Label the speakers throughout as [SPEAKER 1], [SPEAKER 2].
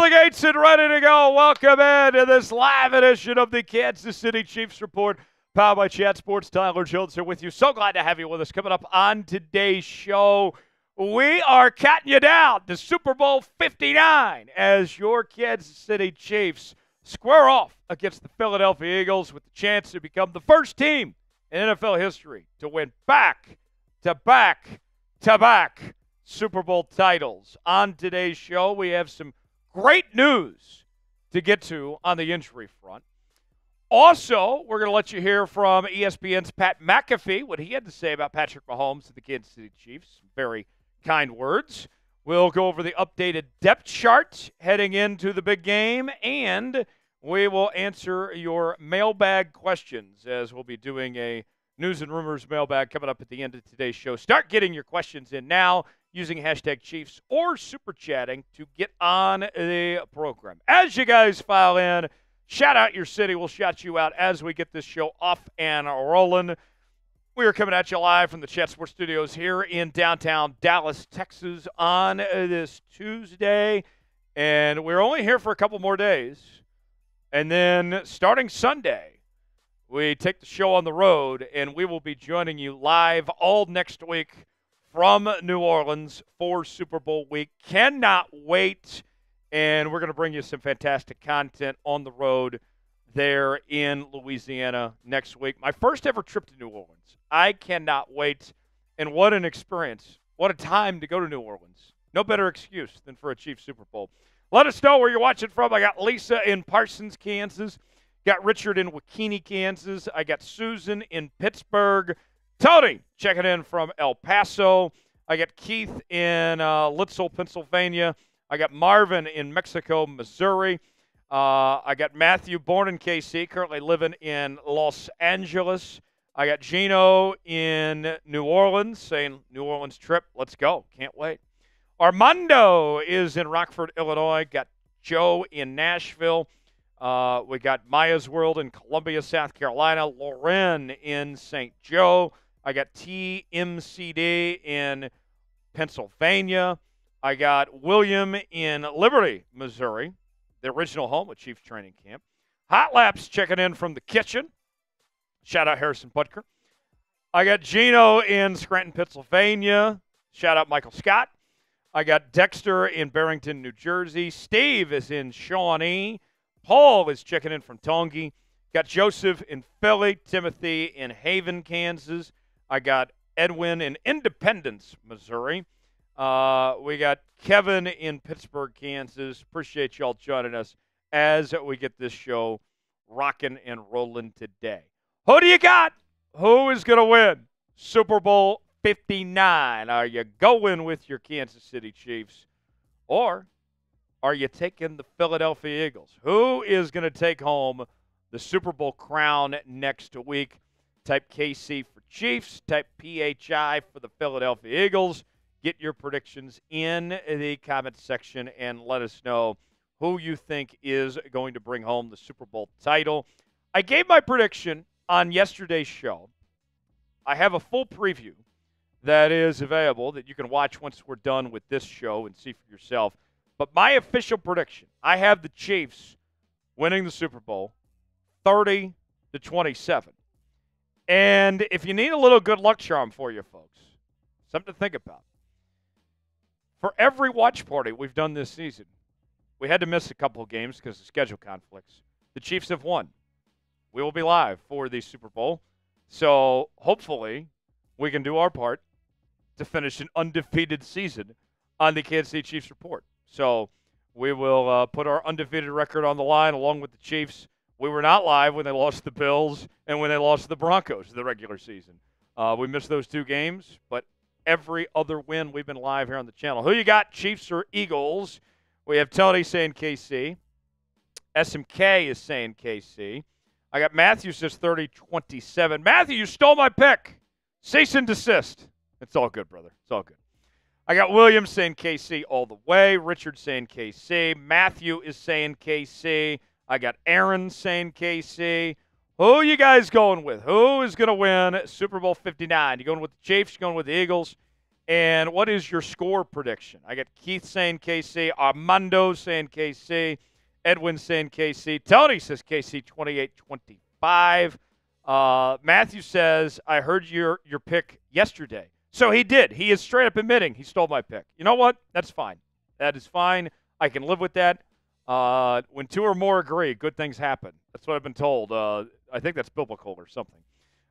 [SPEAKER 1] the gates and ready to go. Welcome in to this live edition of the Kansas City Chiefs Report, powered by Chat Sports. Tyler Jones here with you. So glad to have you with us. Coming up on today's show, we are counting you down to Super Bowl 59 as your Kansas City Chiefs square off against the Philadelphia Eagles with the chance to become the first team in NFL history to win back-to-back Super Bowl titles. On today's show, we have some great news to get to on the injury front. Also, we're going to let you hear from ESPN's Pat McAfee, what he had to say about Patrick Mahomes and the Kansas City Chiefs. Some very kind words. We'll go over the updated depth chart heading into the big game, and we will answer your mailbag questions as we'll be doing a News and Rumors mailbag coming up at the end of today's show. Start getting your questions in now using hashtag Chiefs or super chatting to get on the program. As you guys file in, shout out your city. We'll shout you out as we get this show off and rolling. We are coming at you live from the Chat Sports Studios here in downtown Dallas, Texas on this Tuesday. And we're only here for a couple more days. And then starting Sunday, we take the show on the road, and we will be joining you live all next week from New Orleans for Super Bowl week. Cannot wait, and we're going to bring you some fantastic content on the road there in Louisiana next week. My first ever trip to New Orleans. I cannot wait, and what an experience. What a time to go to New Orleans. No better excuse than for a Chiefs Super Bowl. Let us know where you're watching from. I got Lisa in Parsons, Kansas. Got Richard in Waukegan, Kansas. I got Susan in Pittsburgh. Tony checking in from El Paso. I got Keith in Litzel, Pennsylvania. I got Marvin in Mexico, Missouri. I got Matthew, born in KC, currently living in Los Angeles. I got Gino in New Orleans, saying New Orleans trip. Let's go. Can't wait. Armando is in Rockford, Illinois. Got Joe in Nashville. We got Maya's World in Columbia, South Carolina. Loren in St. Joe. I got TMCD in Pennsylvania. I got William in Liberty, Missouri, the original home of Chiefs training camp. Hot Laps checking in from the kitchen. Shout out Harrison Butker. I got Gino in Scranton, Pennsylvania. Shout out Michael Scott. I got Dexter in Barrington, New Jersey. Steve is in Shawnee. Paul is checking in from Tongi. Got Joseph in Philly. Timothy in Haven, Kansas. I got Edwin in Independence, Missouri. We got Kevin in Pittsburgh, Kansas. Appreciate y'all joining us as we get this show rocking and rolling today. Who do you got? Who is going to win Super Bowl 59? Are you going with your Kansas City Chiefs, or are you taking the Philadelphia Eagles? Who is going to take home the Super Bowl crown next week? Type KC for Chiefs. Type PHI for the Philadelphia Eagles. Get your predictions in the comments section and let us know who you think is going to bring home the Super Bowl title. I gave my prediction on yesterday's show. I have a full preview that is available that you can watch once we're done with this show and see for yourself. But my official prediction, I have the Chiefs winning the Super Bowl 30-27. And if you need a little good luck charm for you folks, something to think about. For every watch party we've done this season, we had to miss a couple of games because of schedule conflicts. The Chiefs have won. We will be live for the Super Bowl. So hopefully we can do our part to finish an undefeated season on the Kansas City Chiefs Report. So we will put our undefeated record on the line along with the Chiefs. We were not live when they lost the Bills and when they lost the Broncos in the regular season. We missed those two games, but every other win we've been live here on the channel. Who you got, Chiefs or Eagles? We have Tony saying KC. SMK is saying KC. I got Matthew says 30-27. Matthew, you stole my pick. Cease and desist. It's all good, brother. It's all good. I got William saying KC all the way. Richard saying KC. Matthew is saying KC. I got Aaron saying KC. Who you guys going with? Who is going to win Super Bowl 59? You going with the Chiefs? You going with the Eagles? And what is your score prediction? I got Keith saying KC, Armando saying KC, Edwin saying KC, Tony says KC 28-25. Matthew says, I heard your pick yesterday. So he did. He is straight up admitting he stole my pick. You know what? That's fine. That is fine. I can live with that. When two or more agree, good things happen. That's what I've been told. I think that's biblical or something.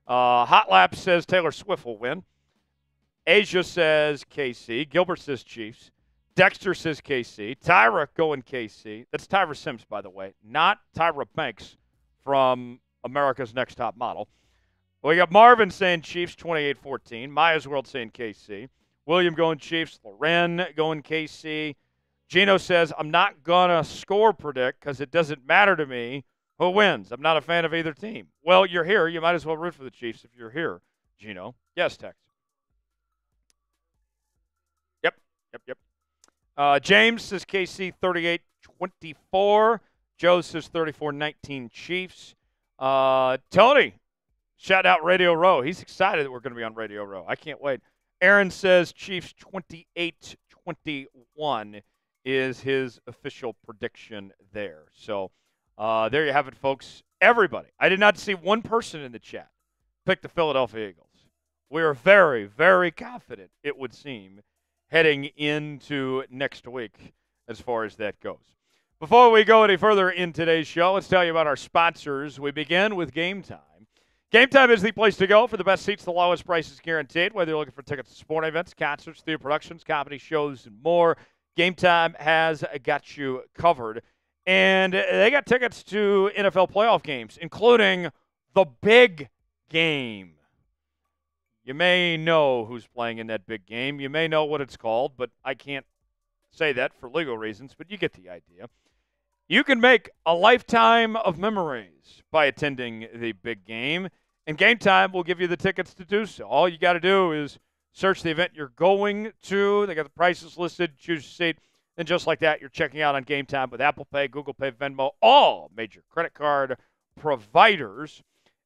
[SPEAKER 1] Hot Lap says Taylor Swift will win. Asia says KC. Gilbert says Chiefs. Dexter says KC. Tyra going KC. That's Tyra Sims, by the way, not Tyra Banks from America's Next Top Model. We got Marvin saying Chiefs 28-14. Maya's World saying KC. William going Chiefs. Loren going KC. Gino says, I'm not going to score predict because it doesn't matter to me who wins. I'm not a fan of either team. Well, you're here. You might as well root for the Chiefs if you're here, Gino. Yes, Tex. Yep. James says KC 38-24. Joe says 34-19 Chiefs. Tony, shout out Radio Row. He's excited that we're going to be on Radio Row. I can't wait. Aaron says Chiefs 28-21 is his official prediction there. So there you have it, folks. Everybody. I did not see one person in the chat pick the Philadelphia Eagles. We are very, very confident, it would seem, heading into next week as far as that goes. Before we go any further in today's show, let's tell you about our sponsors. We begin with Game Time. Game Time is the place to go for the best seats, the lowest prices guaranteed, whether you're looking for tickets to sporting events, concerts, theater productions, comedy shows, and more. Game Time has got you covered. And they got tickets to NFL playoff games, including the big game. You may know who's playing in that big game. You may know what it's called, but I can't say that for legal reasons, but you get the idea. You can make a lifetime of memories by attending the big game, and Game Time will give you the tickets to do so. All you got to do is search the event you're going to. They got the prices listed, choose your seat, and just like that, you're checking out on Game Time with Apple Pay, Google Pay, Venmo, all major credit card providers.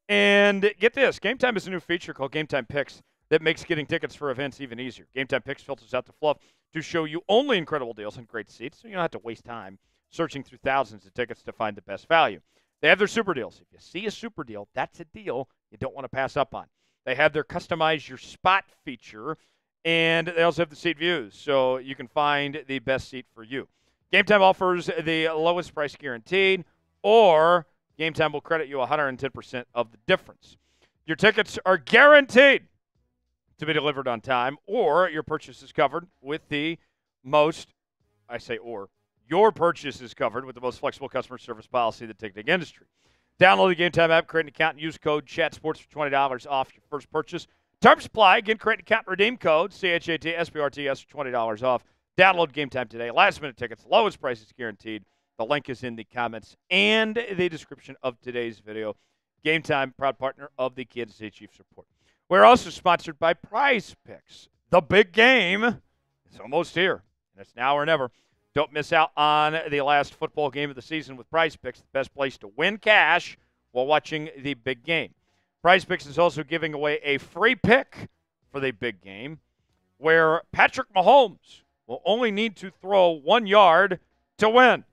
[SPEAKER 1] And get this, Game Time is a new feature called Game Time Picks that makes getting tickets for events even easier. Game Time Picks filters out the fluff to show you only incredible deals and great seats, so you don't have to waste time searching through thousands of tickets to find the best value. They have their super deals. If you see a super deal, that's a deal you don't want to pass up on. They have their customize your spot feature, and they also have the seat views, so you can find the best seat for you. Game Time offers the lowest price guaranteed, or Game Time will credit you 110% of the difference. Your tickets are guaranteed to be delivered on time, or your purchase is covered with the most, your purchase is covered with the most flexible customer service policy in the ticketing industry. Download the Game Time app, create an account, and use code CHATSPORTS for $20 off your first purchase. Terms apply. Again, create an account, redeem code CHATSPORTS for $20 off. Download Game Time today. Last minute tickets, lowest prices guaranteed. The link is in the comments and the description of today's video. Game Time, proud partner of the Kansas City Chiefs Report. We're also sponsored by Prize Picks. The big game is almost here, and it's now or never. Don't miss out on the last football game of the season with Prize Picks, the best place to win cash while watching the big game. Prize Picks is also giving away a free pick for the big game where Patrick Mahomes will only need to throw 1 yard to win.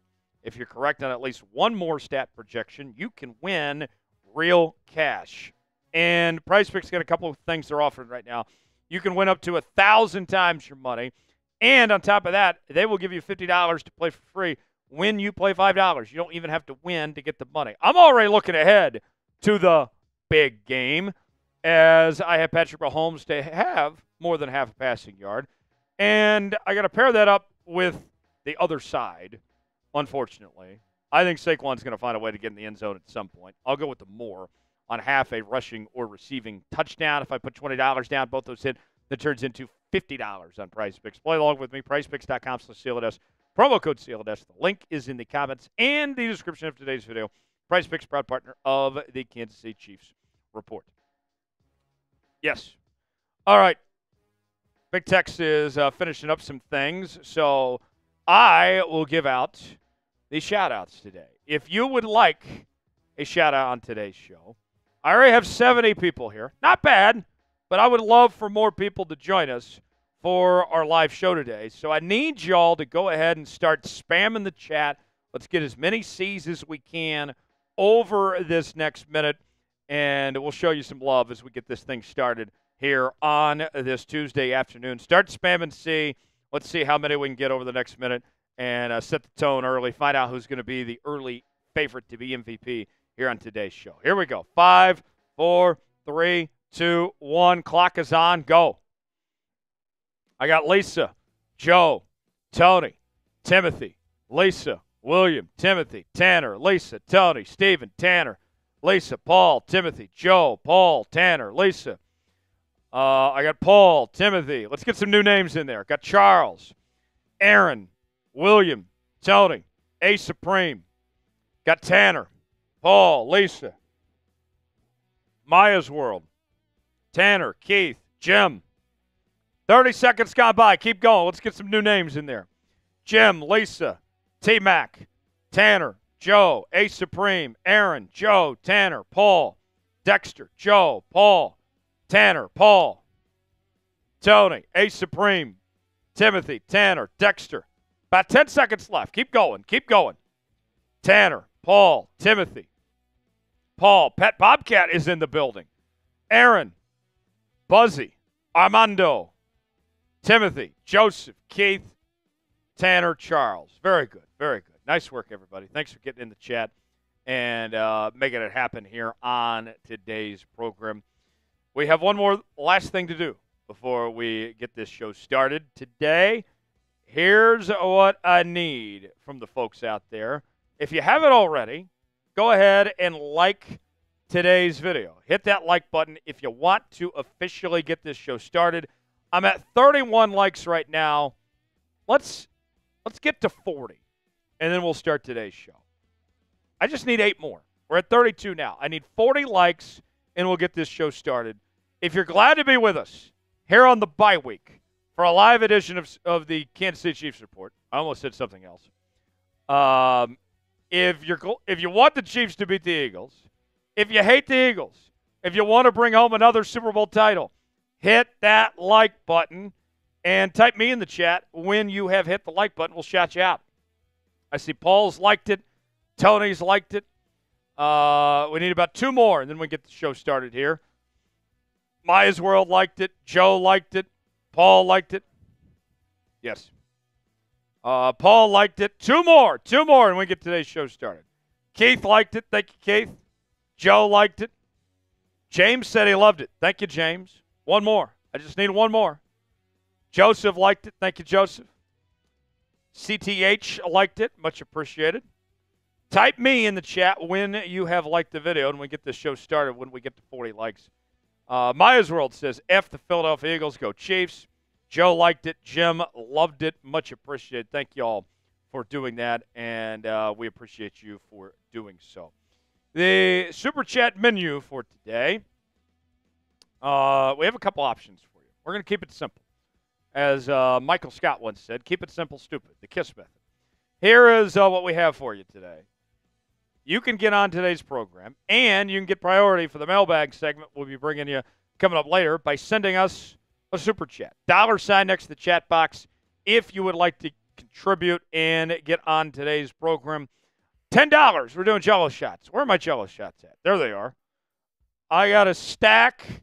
[SPEAKER 1] If you're correct on at least one more stat projection, you can win real cash. And Prize Picks got a couple of things they're offering right now. You can win up to 1,000 times your money. And on top of that, they will give you $50 to play for free when you play $5. You don't even have to win to get the money. I'm already looking ahead to the big game as I have Patrick Mahomes to have more than half a passing yard. And I got to pair that up with the other side, unfortunately. I think Saquon's going to find a way to get in the end zone at some point. I'll go with the more on half a rushing or receiving touchdown. If I put $20 down, both those hit, that turns into $50 on Prize Picks. Play along with me, prizepicks.com/CLNS. Promo code CLNS. The link is in the comments and the description of today's video. Prize Picks, proud partner of the Kansas City Chiefs Report. Yes. All right. Big Tex is finishing up some things, so I will give out the shout-outs today. If you would like a shout-out on today's show, I already have 70 people here. Not bad, but I would love for more people to join us for our live show today. So I need y'all to go ahead and start spamming the chat. Let's get as many C's as we can over this next minute, and we'll show you some love as we get this thing started here on this Tuesday afternoon. Start spamming C. Let's see how many we can get over the next minute and set the tone early. Find out who's going to be the early favorite to be MVP here on today's show. Here we go. 5, 4, 3, 2, 1. Clock is on. Go. I got Lisa, Joe, Tony, Timothy, Lisa, William, Timothy, Tanner, Lisa, Tony, Stephen, Tanner, Lisa, Paul, Timothy, Joe, Paul, Tanner, Lisa. I got Paul, Timothy. Let's get some new names in there. Got Charles, Aaron, William, Tony, A Supreme. Got Tanner, Paul, Lisa, Maya's World, Tanner, Keith, Jim. 30 seconds gone by. Keep going. Let's get some new names in there. Jim, Lisa, T-Mac, Tanner, Joe, A Supreme, Aaron, Joe, Tanner, Paul, Dexter, Joe, Paul, Tanner, Paul, Tony, A Supreme, Timothy, Tanner, Dexter. About 10 seconds left. Keep going. Keep going. Tanner, Paul, Timothy, Paul, Pet Bobcat is in the building. Aaron, Buzzy, Armando, Timothy, Joseph, Keith, Tanner, Charles. Very good. Very good. Nice work, everybody. Thanks for getting in the chat and making it happen here on today's program. We have one more last thing to do before we get this show started. Today, here's what I need from the folks out there. If you haven't already, go ahead and like today's video. Hit that like button if you want to officially get this show started. I'm at 31 likes right now. Let's get to 40, and then we'll start today's show. I just need 8 more. We're at 32 now. I need 40 likes, and we'll get this show started. If you're glad to be with us here on the bye week for a live edition of the Kansas City Chiefs Report, I almost said something else. If you want the Chiefs to beat the Eagles, if you hate the Eagles, if you want to bring home another Super Bowl title, hit that like button and type me in the chat when you have hit the like button. We'll shout you out. I see Paul's liked it. Tony's liked it. We need about 2 more, and then we get the show started here. Maya's World liked it. Joe liked it. Paul liked it. Yes. Paul liked it. 2 more, and we get today's show started. Keith liked it. Thank you, Keith. Joe liked it. James said he loved it. Thank you, James. 1 more. I just need 1 more. Joseph liked it. Thank you, Joseph. CTH liked it. Much appreciated. Type me in the chat when you have liked the video, and we get this show started when we get to 40 likes. Maya's World says, F the Philadelphia Eagles, go Chiefs. Joe liked it. Jim loved it. Much appreciated. Thank you all for doing that, and we appreciate you for doing so. The Super Chat menu for today, we have a couple options for you. We're going to keep it simple. As Michael Scott once said, keep it simple, stupid, the KISS method. Here is what we have for you today. You can get on today's program, and you can get priority for the mailbag segment we'll be bringing you coming up later by sending us a Super Chat. $ next to the chat box if you would like to contribute and get on today's program. $10, we're doing Jello shots. Where are my Jello shots at? There they are. I got a stack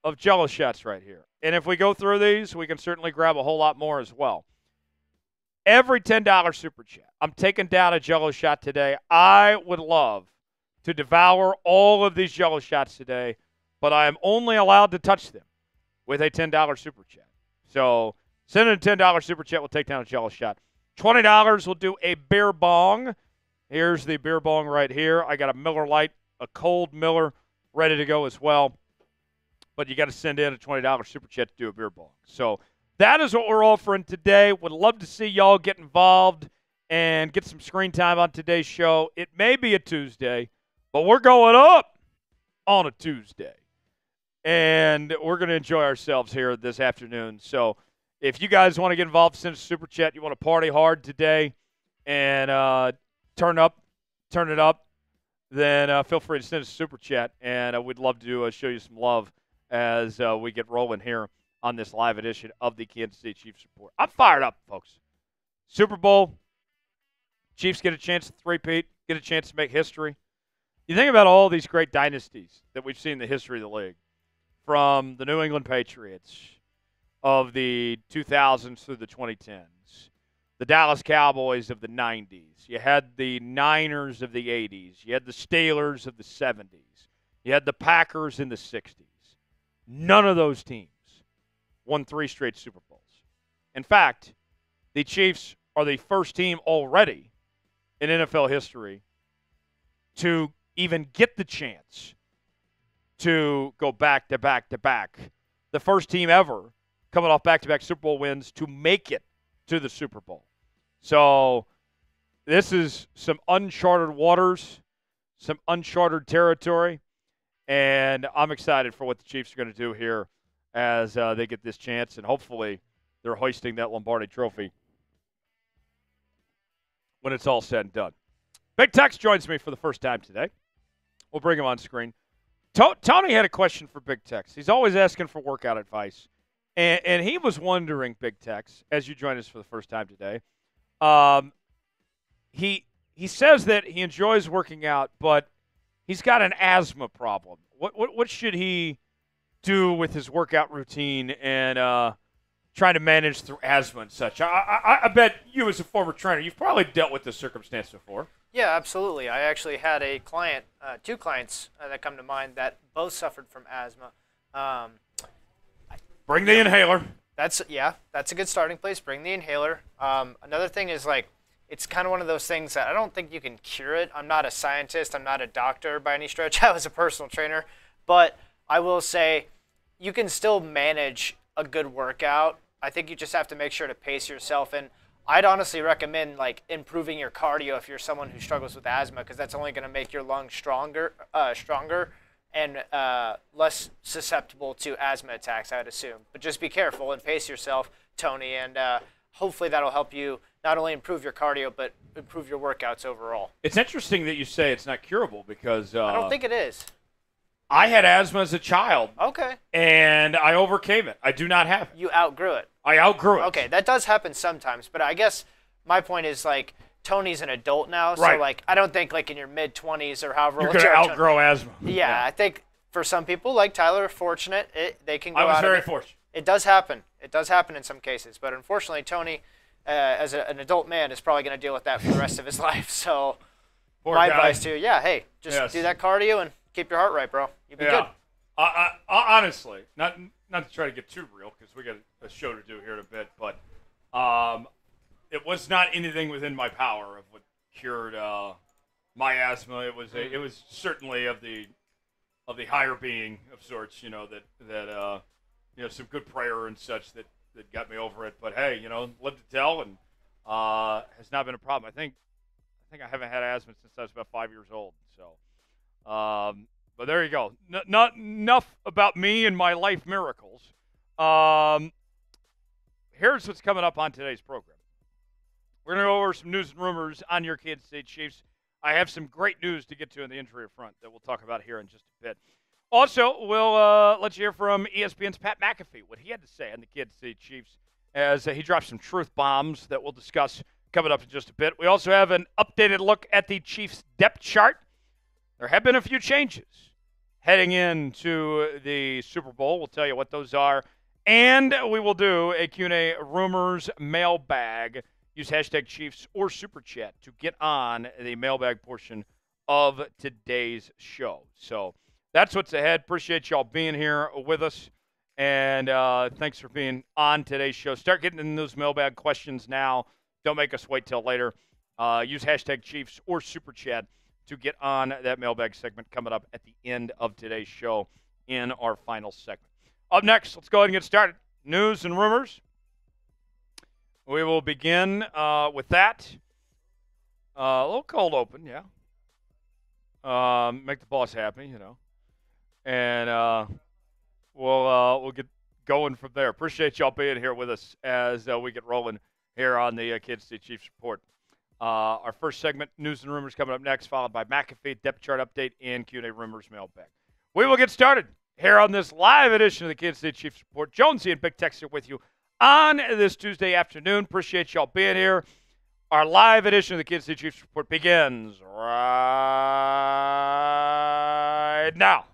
[SPEAKER 1] of Jello shots right here. And if we go through these, we can certainly grab a whole lot more as well. Every $10 Super Chat, I'm taking down a Jello shot today. I would love to devour all of these Jello shots today, but I am only allowed to touch them with a $10 Super Chat. So send in a $10 Super Chat, we'll take down a Jello shot. $20, we'll do a beer bong. Here's the beer bong right here. I got a Miller Lite, a cold Miller, ready to go as well. But you got to send in a $20 Super Chat to do a beer bong. So that is what we're offering today. Would love to see y'all get involved and get some screen time on today's show. It may be a Tuesday, but we're going up on a Tuesday. And we're going to enjoy ourselves here this afternoon. So if you guys want to get involved, send us a Super Chat. You want to party hard today and turn it up, then feel free to send us a Super Chat. And we'd love to show you some love as we get rolling here on this live edition of the Kansas City Chiefs Report. I'm fired up, folks. Super Bowl, Chiefs get a chance to three-peat, get a chance to make history. You think about all these great dynasties that we've seen in the history of the league, from the New England Patriots of the 2000s through the 2010s, the Dallas Cowboys of the 90s. You had the Niners of the 80s. You had the Steelers of the 70s. You had the Packers in the 60s. None of those teams won 3 straight Super Bowls. In fact, the Chiefs are the first team already in NFL history to even get the chance to go back to back to back. The first team ever coming off back-to-back Super Bowl wins to make it to the Super Bowl. So this is some uncharted waters, some uncharted territory, and I'm excited for what the Chiefs are going to do here as they get this chance, and hopefully they're hoisting that Lombardi Trophy when it's all said and done. Big Tex joins me for the first time today. We'll bring him on screen. Tony had a question for Big Tex. He's always asking for workout advice. And he was wondering, Big Tex, as you join us for the first time today, he says that he enjoys working out, but he's got an asthma problem. What should he do with his workout routine and trying to manage through asthma and such? I bet you, as a former trainer, you've probably dealt with this circumstance before.
[SPEAKER 2] Yeah, absolutely. I actually had a client, 2 clients that come to mind that both suffered from asthma.
[SPEAKER 1] Bring the inhaler.
[SPEAKER 2] That's a good starting place. Bring the inhaler. Another thing is, like, it's kind of one of those things that I don't think you can cure it. I'm not a scientist. I'm not a doctor by any stretch. I was a personal trainer. But I will say you can still manage a good workout. I think you just have to make sure to pace yourself. And I'd honestly recommend, like, improving your cardio if you're someone who struggles with asthma, because that's only going to make your lungs stronger and less susceptible to asthma attacks, I'd assume. But just be careful and pace yourself, Tony, and hopefully that'll help you not only improve your cardio, but improve your workouts overall.
[SPEAKER 1] It's interesting that you say it's not curable, because
[SPEAKER 2] I don't think it is.
[SPEAKER 1] I had asthma as a child.
[SPEAKER 2] Okay.
[SPEAKER 1] And I overcame it. I do not have it.
[SPEAKER 2] You outgrew it.
[SPEAKER 1] I outgrew it.
[SPEAKER 2] Okay, that does happen sometimes, but I guess my point is, like, Tony's an adult now, so,
[SPEAKER 1] right.
[SPEAKER 2] Like, I don't think, like, in your mid-20s or however
[SPEAKER 1] you're going to outgrow asthma.
[SPEAKER 2] Yeah, I think for some people, like Tyler, are fortunate. They can go out.
[SPEAKER 1] I was very fortunate.
[SPEAKER 2] It does happen. It does happen in some cases, but unfortunately, Tony, as an adult man, is probably going to deal with that for the rest of his life. So my advice to you, hey, just do that cardio and keep your heart right, bro. You'll be good.
[SPEAKER 1] I honestly, not to try to get too real, because we got a show to do here in a bit, but it was not anything within my power of what cured my asthma. It was certainly of the higher being of sorts, that some good prayer and such that got me over it. But hey, live to tell, and has not been a problem. I think I haven't had asthma since I was about 5 years old. So, but there you go. Not enough about me and my life miracles. Here's what's coming up on today's program. We're going to go over some news and rumors on your Kansas City Chiefs. I have some great news to get to in the injury front that we'll talk about here in just a bit. Also, we'll let you hear from ESPN's Pat McAfee, what he had to say on the Kansas City Chiefs, as he dropped some truth bombs that we'll discuss coming up in just a bit. We also have an updated look at the Chiefs' depth chart. There have been a few changes heading into the Super Bowl. We'll tell you what those are. And we will do a Q&A rumors mailbag. Use hashtag Chiefs or Super Chat to get on the mailbag portion of today's show. So that's what's ahead. Appreciate y'all being here with us. And thanks for being on today's show. Start getting in those mailbag questions now. Don't make us wait till later. Use hashtag Chiefs or Super Chat to get on that mailbag segment coming up at the end of today's show in our final segment. Up next, let's go ahead and get started. News and rumors. We will begin with that. A little cold open, yeah. Make the boss happy, And we'll get going from there. Appreciate y'all being here with us as we get rolling here on the Kansas City Chiefs Report. Our first segment, news and rumors, coming up next, followed by McAfee, depth chart update, and Q&A rumors mailbag. We will get started here on this live edition of the Kansas City Chiefs Report. Jonesy and Big Tex here with you on this Tuesday afternoon. Appreciate y'all being here. Our live edition of the Kansas City Chiefs Report begins right now.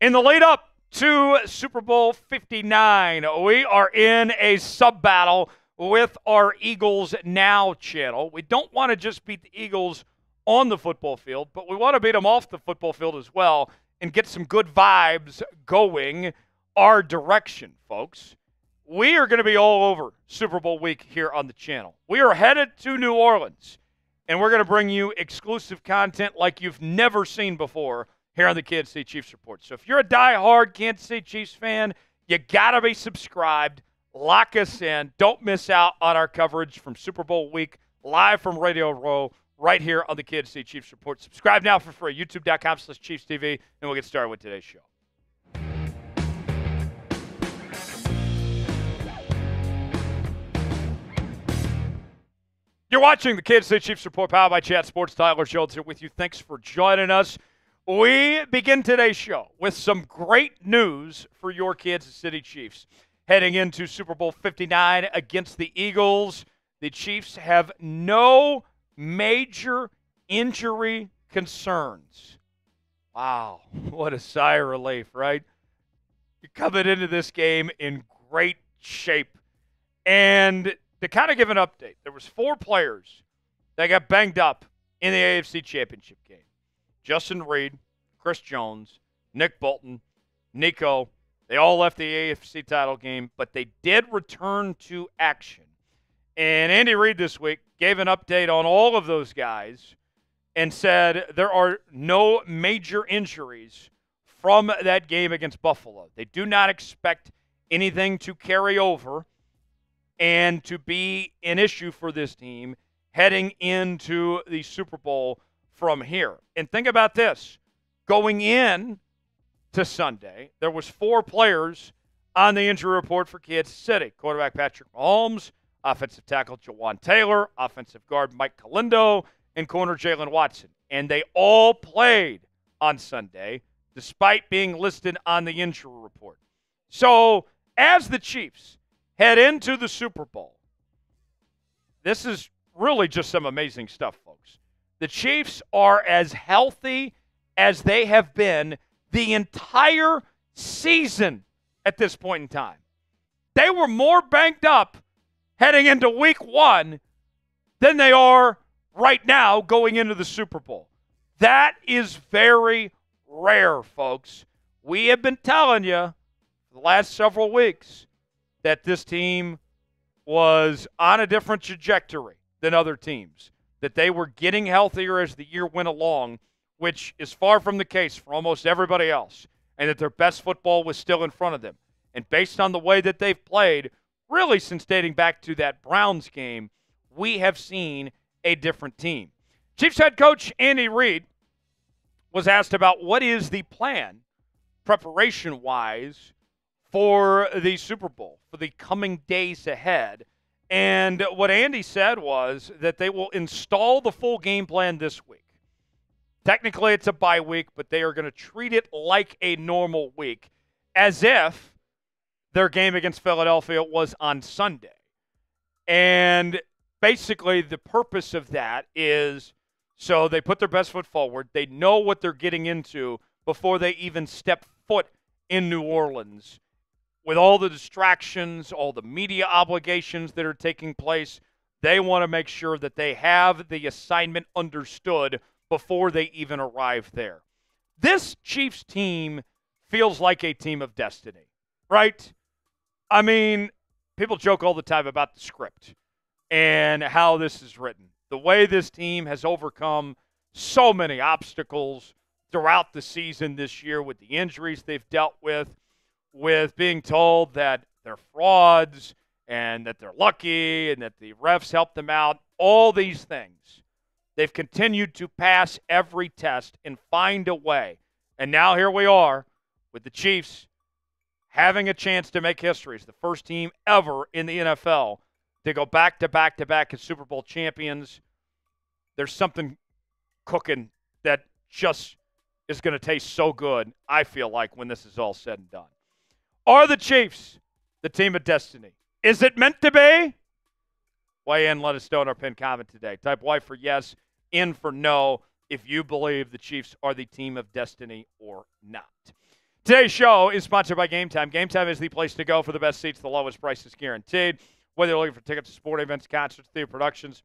[SPEAKER 1] In the lead up to Super Bowl 59, we are in a sub-battle with our Eagles Now channel. We don't want to just beat the Eagles on the football field, but we want to beat them off the football field as well and get some good vibes going our direction, folks. We are going to be all over Super Bowl week here on the channel. We are headed to New Orleans, and we're going to bring you exclusive content like you've never seen before here on the Kansas City Chiefs Report. So if you're a diehard Kansas City Chiefs fan, you got to be subscribed. Lock us in. Don't miss out on our coverage from Super Bowl week, live from Radio Row, right here on the Kansas City Chiefs Report. Subscribe now for free, youtube.com/ChiefsTV, and we'll get started with today's show. You're watching the Kansas City Chiefs Report, powered by Chat Sports. Tyler Schultz here with you. Thanks for joining us. We begin today's show with some great news for your Kansas City Chiefs. Heading into Super Bowl 59 against the Eagles, the Chiefs have no major injury concerns. Wow, what a sigh of relief, right? You're coming into this game in great shape. And to kind of give an update, there was 4 players that got banged up in the AFC Championship game. Justin Reid, Chris Jones, Nick Bolton, Nico. They all left the AFC title game, but they did return to action. And Andy Reid this week gave an update on all of those guys and said there are no major injuries from that game against Buffalo. They do not expect anything to carry over and to be an issue for this team heading into the Super Bowl from here. And think about this. Going in to Sunday, there was 4 players on the injury report for Kansas City. Quarterback Patrick Mahomes, offensive tackle Jawan Taylor, offensive guard Mike Calindo, and corner Jalen Watson. And they all played on Sunday, despite being listed on the injury report. So, as the Chiefs head into the Super Bowl, this is really just some amazing stuff, folks. The Chiefs are as healthy as they have been the entire season at this point in time. They were more banged up heading into week 1 than they are right now going into the Super Bowl. That is very rare, folks. We have been telling you for the last several weeks that this team was on a different trajectory than other teams, that they were getting healthier as the year went along, which is far from the case for almost everybody else, and that their best football was still in front of them. And based on the way that they've played, really since dating back to that Browns game, we have seen a different team. Chiefs head coach Andy Reid was asked about what is the plan, preparation-wise, for the Super Bowl, for the coming days ahead. And what Andy said was that they will install the full game plan this week. Technically, it's a bye week, but they are going to treat it like a normal week, as if their game against Philadelphia was on Sunday. And basically, the purpose of that is so they put their best foot forward. They know what they're getting into before they even step foot in New Orleans. With all the distractions, all the media obligations that are taking place, they want to make sure that they have the assignment understood before they even arrive there. This Chiefs team feels like a team of destiny, right? I mean, people joke all the time about the script and how this is written. The way this team has overcome so many obstacles throughout the season this year with the injuries they've dealt with being told that they're frauds and that they're lucky and that the refs helped them out, all these things. They've continued to pass every test and find a way. And now here we are with the Chiefs having a chance to make history as the first team ever in the NFL to go back-to-back-to-back as Super Bowl champions. There's something cooking that just is going to taste so good, I feel like, when this is all said and done. Are the Chiefs the team of destiny? Is it meant to be? Weigh in, let us know in our pinned comment today. Type Y for yes, in for no, if you believe the Chiefs are the team of destiny or not. Today's show is sponsored by Game Time. Game Time is the place to go for the best seats, the lowest prices guaranteed. Whether you're looking for tickets to sporting events, concerts, theater productions,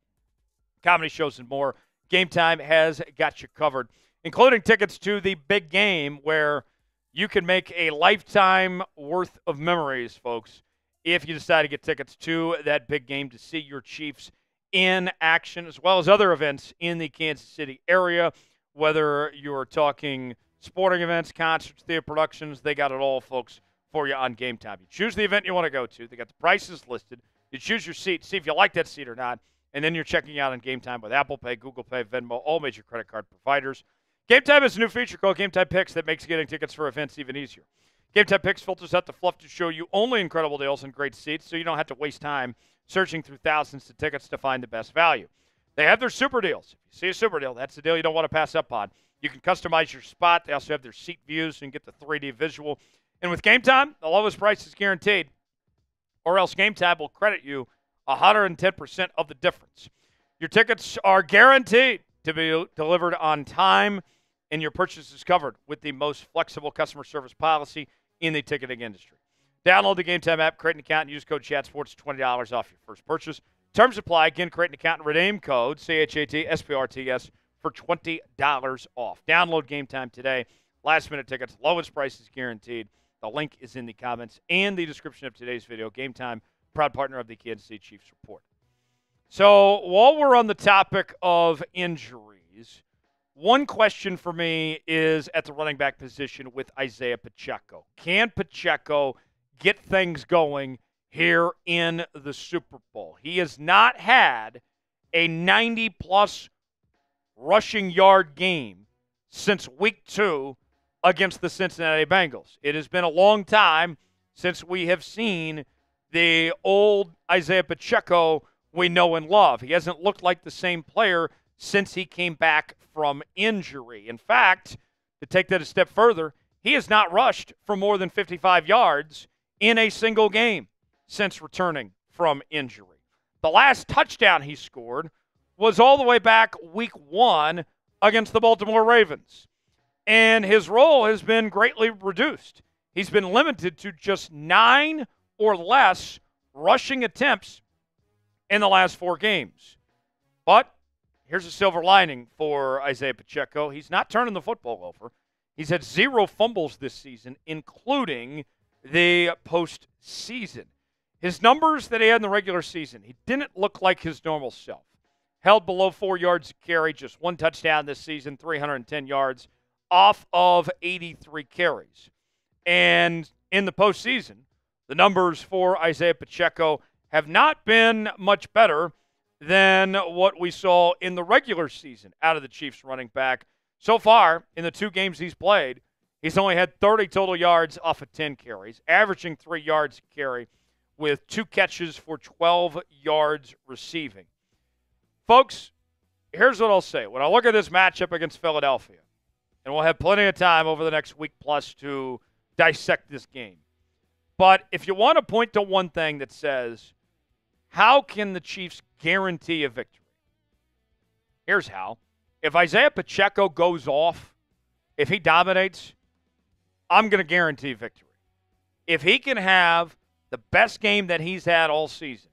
[SPEAKER 1] comedy shows, and more, Game Time has got you covered, including tickets to the big game where you can make a lifetime worth of memories, folks, if you decide to get tickets to that big game to see your Chiefs in action, as well as other events in the Kansas City area, whether you're talking sporting events, concerts, theater productions, they got it all, folks, for you on Game Time. You choose the event you want to go to. They got the prices listed. You choose your seat, see if you like that seat or not, and then you're checking out on Game Time with Apple Pay, Google Pay, Venmo, all major credit card providers. Game Time is a new feature called Game Time Picks that makes getting tickets for events even easier. Game Time Picks filters out the fluff to show you only incredible deals and great seats, so you don't have to waste time searching through thousands of tickets to find the best value. They have their super deals. If you see a super deal, that's the deal you don't want to pass up on. You can customize your spot. They also have their seat views, so you can get the 3D visual. And with Game Time, the lowest price is guaranteed, or else Game Time will credit you 110% of the difference. Your tickets are guaranteed to be delivered on time, and your purchase is covered with the most flexible customer service policy in the ticketing industry. Download the Game Time app, create an account, and use code ChatSports, $20 off your first purchase. Terms apply. Again, create an account and redeem code CHATSPORTS for $20 off. Download Game Time today. Last-minute tickets, lowest prices guaranteed. The link is in the comments and the description of today's video. Game Time, proud partner of the Kansas City Chiefs Report. So while we're on the topic of injuries, one question for me is at the running back position with Isaiah Pacheco. Can Pacheco get things going here in the Super Bowl? He has not had a 90-plus rushing yard game since week 2 against the Cincinnati Bengals. It has been a long time since we have seen the old Isaiah Pacheco we know and love. He hasn't looked like the same player since he came back from injury. In fact, to take that a step further, he has not rushed for more than 55 yards in a single game since returning from injury. The last touchdown he scored was all the way back week 1 against the Baltimore Ravens. And his role has been greatly reduced. He's been limited to just 9 or less rushing attempts in the last 4 games. But here's a silver lining for Isaiah Pacheco. He's not turning the football over. He's had 0 fumbles this season, including the postseason. His numbers that he had in the regular season, he didn't look like his normal self. Held below 4 yards a carry, just 1 touchdown this season, 310 yards off of 83 carries. And in the postseason, the numbers for Isaiah Pacheco have not been much better than what we saw in the regular season out of the Chiefs running back. So far, in the 2 games he's played, he's only had 30 total yards off of 10 carries, averaging 3 yards a carry with 2 catches for 12 yards receiving. Folks, here's what I'll say. When I look at this matchup against Philadelphia, and we'll have plenty of time over the next week plus to dissect this game, but if you want to point to one thing that says, how can the Chiefs guarantee a victory? Here's how. If Isaiah Pacheco goes off, if he dominates, I'm going to guarantee victory. If he can have the best game that he's had all season,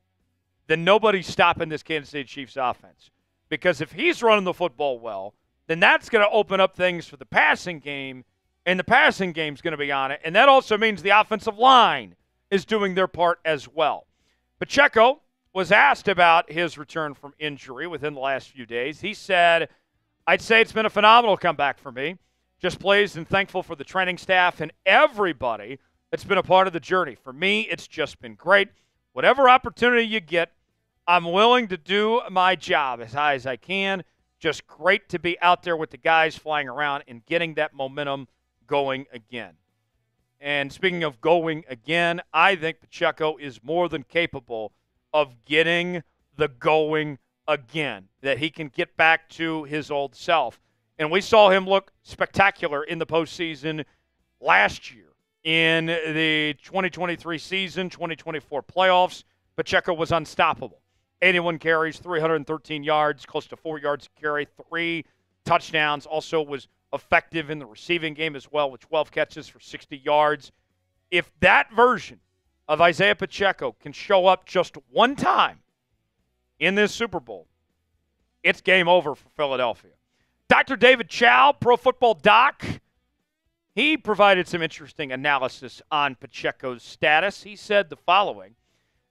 [SPEAKER 1] then nobody's stopping this Kansas City Chiefs offense. Because if he's running the football well, then that's going to open up things for the passing game, and the passing game's going to be on it. And that also means the offensive line is doing their part as well. Pacheco was asked about his return from injury within the last few days. He said, I'd say it's been a phenomenal comeback for me. Just pleased and thankful for the training staff and everybody that's been a part of the journey. For me, it's just been great. Whatever opportunity you get, I'm willing to do my job as high as I can. Just great to be out there with the guys flying around and getting that momentum going again. And speaking of going again, I think Pacheco is more than capable of getting the going again, that he can get back to his old self. And we saw him look spectacular in the postseason last year. In the 2023 season, 2024 playoffs, Pacheco was unstoppable. 81 carries, 313 yards, close to 4 yards a carry, 3 touchdowns. Also was effective in the receiving game as well with 12 catches for 60 yards. If that version of Isaiah Pacheco can show up just one time in this Super Bowl, it's game over for Philadelphia. Dr. David Chow, Pro Football Doc, he provided some interesting analysis on Pacheco's status. He said the following: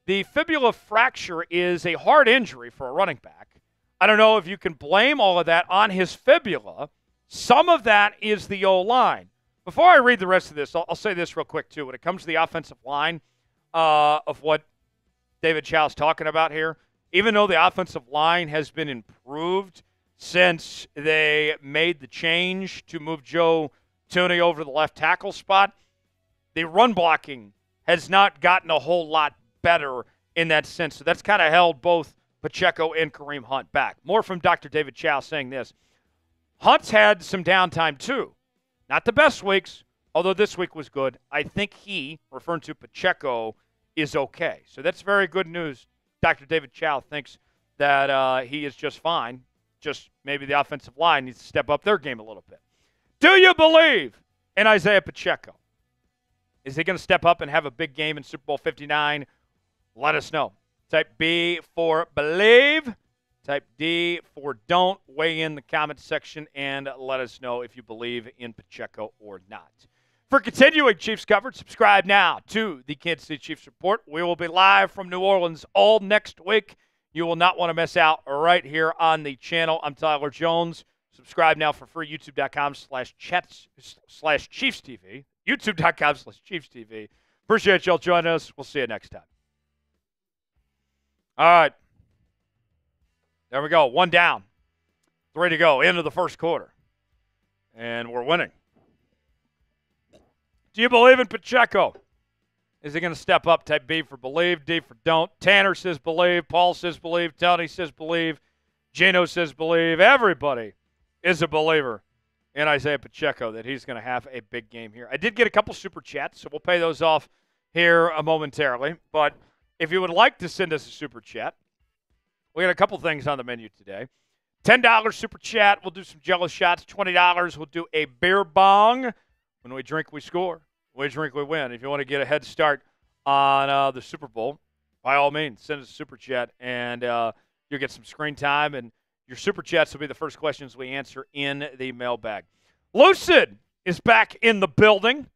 [SPEAKER 1] the fibula fracture is a hard injury for a running back. I don't know if you can blame all of that on his fibula. Some of that is the O-line. Before I read the rest of this, I'll say this real quick, too. When it comes to the offensive line of what David Chow's talking about here, even though the offensive line has been improved since they made the change to move Joe Thuney over the left tackle spot, the run blocking has not gotten a whole lot better in that sense. So that's kind of held both Pacheco and Kareem Hunt back. More from Dr. David Chow saying this: Hunt's had some downtime too. Not the best weeks, although this week was good. I think he, referring to Pacheco, is okay. So that's very good news. Dr. David Chow thinks that he is just fine. Just maybe the offensive line needs to step up their game a little bit. Do you believe in Isaiah Pacheco? Is he going to step up and have a big game in Super Bowl 59? Let us know. Type B for believe. Type D for don't. Weigh in the comment section and let us know if you believe in Pacheco or not. For continuing Chiefs coverage, subscribe now to the Kansas City Chiefs Report. We will be live from New Orleans all next week. You will not want to miss out right here on the channel. I'm Tyler Jones. Subscribe now for free. YouTube.com/Chiefs TV. YouTube.com/Chiefs TV. Appreciate y'all joining us. We'll see you next time. All right. There we go. 1 down. 3 to go. End of the first quarter. And we're winning. Do you believe in Pacheco? Is he going to step up? Type B for believe, D for don't. Tanner says believe. Paul says believe. Tony says believe. Gino says believe. Everybody is a believer in Isaiah Pacheco that he's going to have a big game here. I did get a couple super chats, so we'll pay those off here momentarily. But if you would like to send us a super chat, we got a couple things on the menu today. $10 super chat, we'll do some Jello shots. $20, we'll do a beer bong. When we drink, we score. When we drink, we win. If you want to get a head start on the Super Bowl, by all means, send us a super chat, and you'll get some screen time. And your super chats will be the first questions we answer in the mailbag. Lucid is back in the building.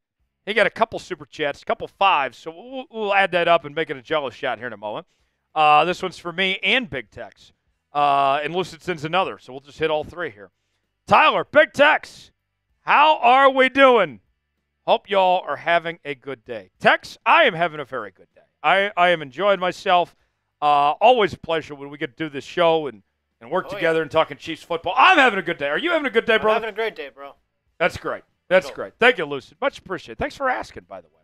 [SPEAKER 1] He got a couple super chats, a couple fives, so we'll add that up and make it a Jello shot here in a moment. This one's for me and Big Tex. And Lucid sends another, so we'll just hit all three here. Tyler, Big Tex, how are we doing? Hope y'all are having a good day. Tex, I am having a very good day. I am enjoying myself. Always a pleasure when we get to do this show and work together and talking Chiefs football. I'm having a good day. Are you having a good day, bro?
[SPEAKER 2] I'm having a great day, bro.
[SPEAKER 1] That's great. That's great. Thank you, Lucid. Much appreciated. Thanks for asking, by the way.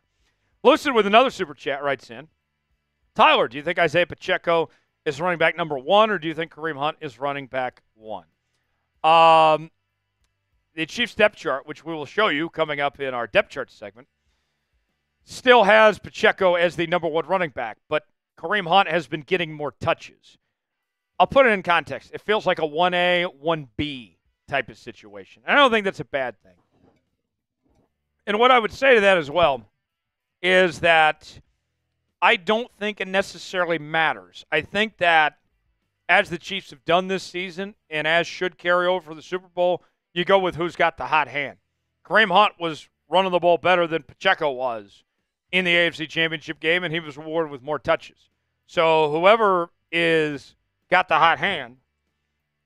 [SPEAKER 1] Lucid with another super chat writes in. Tyler, do you think Isaiah Pacheco is running back number 1, or do you think Kareem Hunt is running back 1? The Chiefs depth chart, which we will show you coming up in our depth chart segment, still has Pacheco as the number 1 running back, but Kareem Hunt has been getting more touches. I'll put it in context. It feels like a 1A, 1B type of situation. I don't think that's a bad thing. And what I would say to that as well is that I don't think it necessarily matters. I think that as the Chiefs have done this season and as should carry over for the Super Bowl, you go with who's got the hot hand. Kareem Hunt was running the ball better than Pacheco was in the AFC Championship game, and he was rewarded with more touches. So whoever is got the hot hand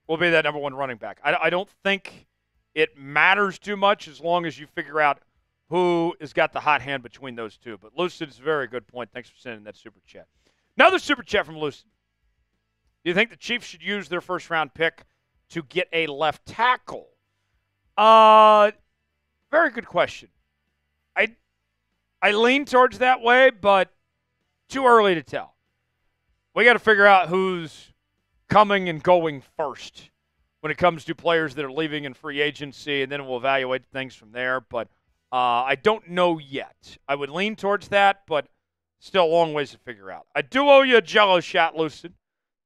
[SPEAKER 1] will be that number 1 running back. I don't think it matters too much as long as you figure out who has got the hot hand between those two. But Lucid's a very good point. Thanks for sending that super chat. Another super chat from Lucid. Do you think the Chiefs should use their first-round pick to get a left tackle? Very good question. I lean towards that way, but too early to tell. We got to figure out who's coming and going first when it comes to players that are leaving in free agency, and then we'll evaluate things from there. But I don't know yet. I would lean towards that, but still a long ways to figure out. I do owe you a Jello shot, Lucid.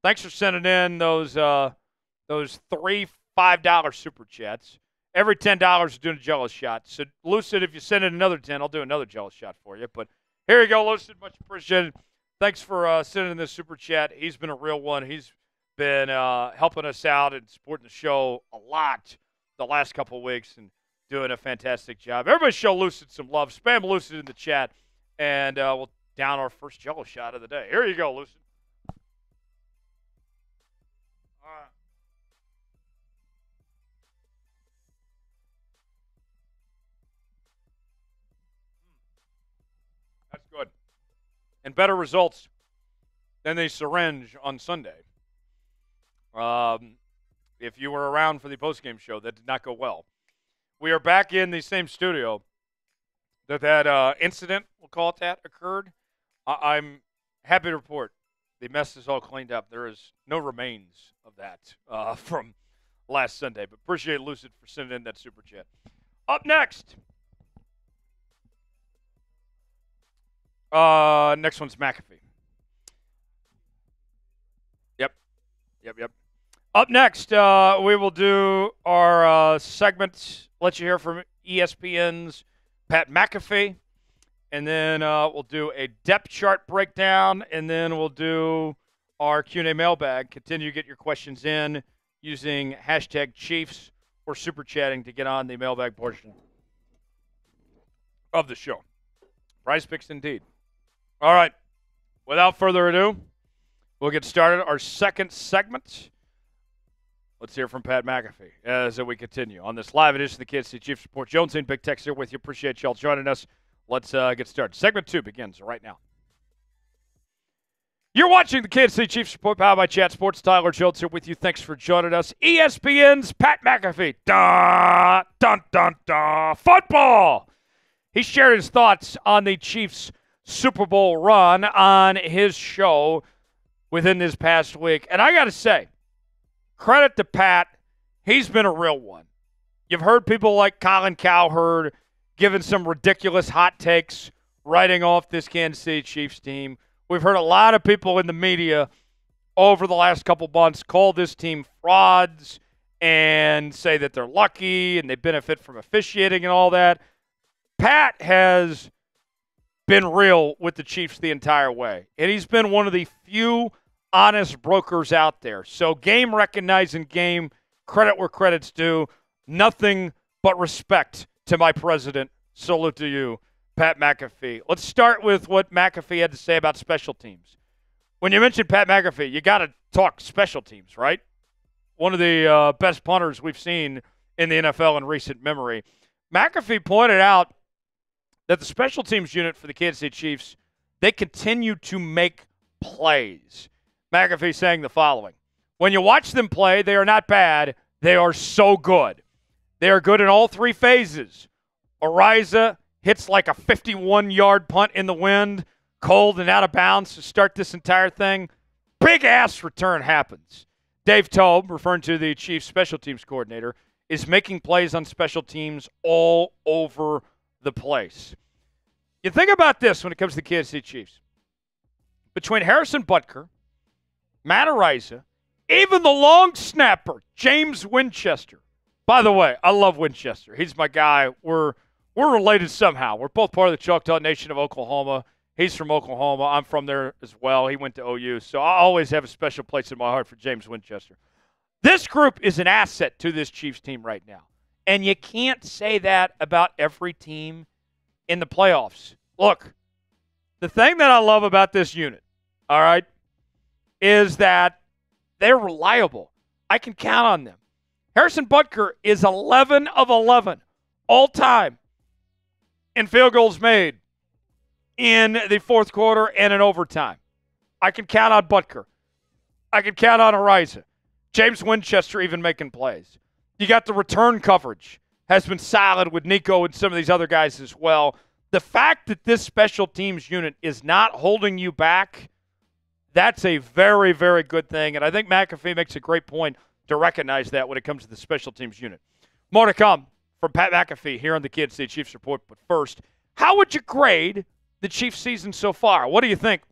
[SPEAKER 1] Thanks for sending in those three $5 super chats. Every $10 is doing a Jello shot. So, Lucid, if you send in another 10, I'll do another Jello shot for you. But here you go, Lucid. Much appreciated. Thanks for sending in this super chat. He's been a real one. He's been helping us out and supporting the show a lot the last couple of weeks and doing a fantastic job. Everybody show Lucid some love. Spam Lucid in the chat, and we'll down our first Jello shot of the day. Here you go, Lucid. All right. That's good. And better results than the syringe on Sunday. If you were around for the postgame show, that did not go well. We are back in the same studio that incident, we'll call it that, occurred. I'm happy to report the mess is all cleaned up. There is no remains of that from last Sunday. But appreciate Lucid for sending in that super chat. Up next. Next one's McAfee. Yep. Up next, we will do our segment, let you hear from ESPN's Pat McAfee, and then we'll do a depth chart breakdown, and then we'll do our Q&A mailbag. Continue to get your questions in using hashtag Chiefs or super chatting to get on the mailbag portion of the show. Prize picks indeed. All right, without further ado, we'll get started. Our second segment. Let's hear from Pat McAfee as we continue on this live edition of the Kansas City Chiefs Report. Jones and Big Tex here with you. Appreciate y'all joining us. Let's get started. Segment 2 begins right now. You're watching the Kansas City Chiefs Report, powered by Chat Sports. Tyler Jones here with you. Thanks for joining us. ESPN's Pat McAfee. Dun, dun, dun, dun. Football. He shared his thoughts on the Chiefs' Super Bowl run on his show within this past week. And I got to say, credit to Pat. He's been a real one. You've heard people like Colin Cowherd giving some ridiculous hot takes, writing off this Kansas City Chiefs team. We've heard a lot of people in the media over the last couple months call this team frauds and say that they're lucky and they benefit from officiating and all that. Pat has been real with the Chiefs the entire way, and he's been one of the few honest brokers out there. So game recognizing game, credit where credit's due. Nothing but respect to my president. Salute to you, Pat McAfee. Let's start with what McAfee had to say about special teams. When you mention Pat McAfee, you got to talk special teams, right? One of the best punters we've seen in the NFL in recent memory. McAfee pointed out that the special teams unit for the Kansas City Chiefs, they continue to make plays. McAfee saying the following: when you watch them play, they are not bad. They are so good. They are good in all three phases. Ariza hits like a 51-yard punt in the wind, cold and out of bounds to start this entire thing. Big-ass return happens. Dave Toub, referring to the Chiefs special teams coordinator, is making plays on special teams all over the place. You think about this when it comes to the Kansas City Chiefs. Between Harrison Butker, Matt Ariza, even the long snapper, James Winchester. By the way, I love Winchester. He's my guy. We're related somehow. We're both part of the Choctaw Nation of Oklahoma. He's from Oklahoma. I'm from there as well. He went to OU. So I always have a special place in my heart for James Winchester. This group is an asset to this Chiefs team right now. And you can't say that about every team in the playoffs. Look, the thing that I love about this unit, all right, is that they're reliable. I can count on them. Harrison Butker is 11 of 11 all time in field goals made in the fourth quarter and in overtime. I can count on Butker. I can count on Ariza. James Winchester even making plays. You got the return coverage has been solid with Nico and some of these other guys as well. The fact that this special teams unit is not holding you back, that's a very, very good thing. And I think McAfee makes a great point. to recognize that when it comes to the special teams unit. More to come from Pat McAfee here on the Kansas City Chiefs Report. But first, how would you grade the Chiefs season so far? What do you think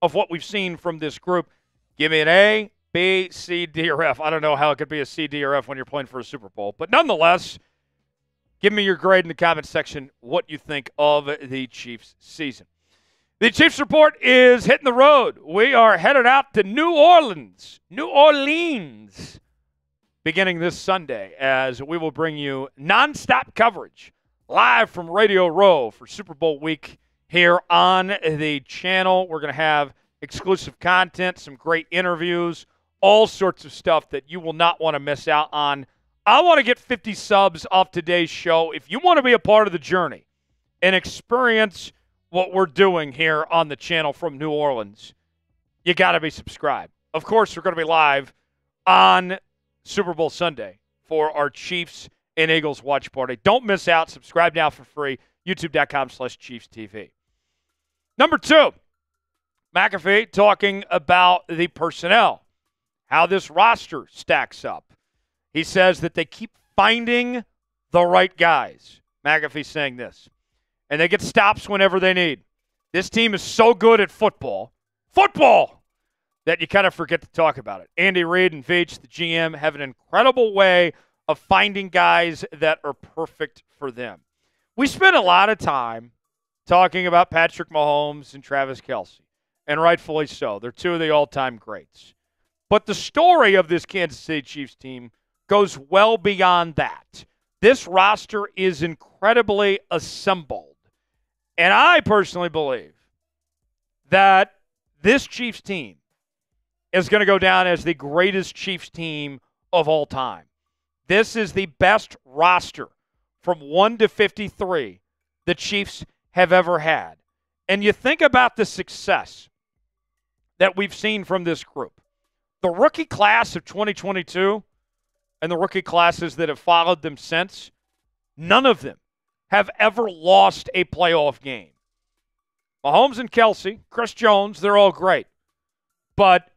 [SPEAKER 1] of what we've seen from this group? Give me an A, B, C, D, or F. I don't know how it could be a C, D, or F when you're playing for a Super Bowl. But nonetheless, give me your grade in the comments section, what you think of the Chiefs season. The Chiefs Report is hitting the road. We are headed out to New Orleans, beginning this Sunday, as we will bring you nonstop coverage live from Radio Row for Super Bowl week here on the channel. We're going to have exclusive content, some great interviews, all sorts of stuff that you will not want to miss out on. I want to get 50 subs off today's show. If you want to be a part of the journey and experience what we're doing here on the channel from New Orleans, you got to be subscribed. Of course, we're going to be live on Super Bowl Sunday for our Chiefs and Eagles watch party. Don't miss out. Subscribe now for free. YouTube.com/ChiefsTV. Number 2, McAfee talking about the personnel, how this roster stacks up. He says that they keep finding the right guys. McAfee saying this. And they get stops whenever they need. This team is so good at football, that you kind of forget to talk about it. Andy Reid and Veach, the GM, have an incredible way of finding guys that are perfect for them. We spent a lot of time talking about Patrick Mahomes and Travis Kelce, and rightfully so. They're two of the all-time greats. But the story of this Kansas City Chiefs team goes well beyond that. This roster is incredibly assembled. And I personally believe that this Chiefs team is going to go down as the greatest Chiefs team of all time. This is the best roster from 1 to 53 the Chiefs have ever had. And you think about the success that we've seen from this group. The rookie class of 2022 and the rookie classes that have followed them since, none of them have ever lost a playoff game. Mahomes and Kelce, Chris Jones, they're all great. But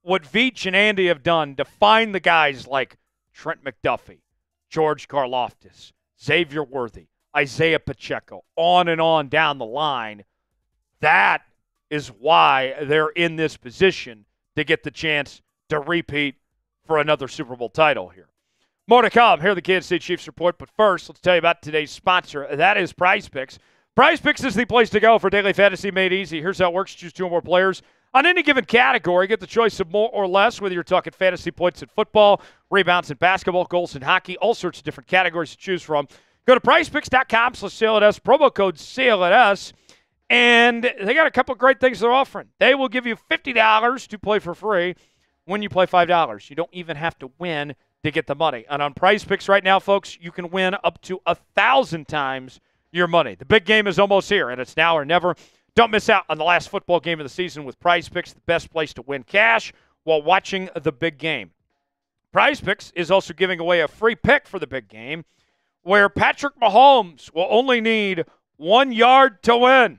[SPEAKER 1] what Veach and Andy have done to find the guys like Trent McDuffie, George Karlaftis, Xavier Worthy, Isaiah Pacheco, on and on down the line, that is why they're in this position to get the chance to repeat for another Super Bowl title here. More to come here at the Kansas City Chiefs Report, but first, let's tell you about today's sponsor. That is Prize Picks. Prize Picks is the place to go for daily fantasy made easy. Here's how it works. Choose 2 or more players on any given category. Get the choice of more or less, whether you're talking fantasy points in football, rebounds in basketball, goals in hockey, all sorts of different categories to choose from. Go to prizepicks.com/CLNS, promo code CLNS, and they got a couple of great things they're offering. They will give you $50 to play for free when you play $5. You don't even have to win to get the money. And on Prize Picks right now, folks, you can win up to 1,000 times your money. The big game is almost here, and it's now or never. Don't miss out on the last football game of the season with Prize Picks, the best place to win cash while watching the big game. Prize Picks is also giving away a free pick for the big game where Patrick Mahomes will only need 1 yard to win.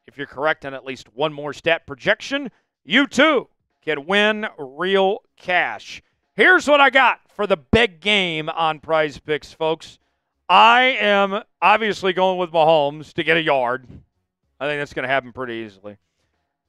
[SPEAKER 1] If you're correct on at least one more stat projection, you too can win real cash. Here's what I got for the big game on Prize Picks, folks. I am obviously going with Mahomes to get a yard. I think that's going to happen pretty easily.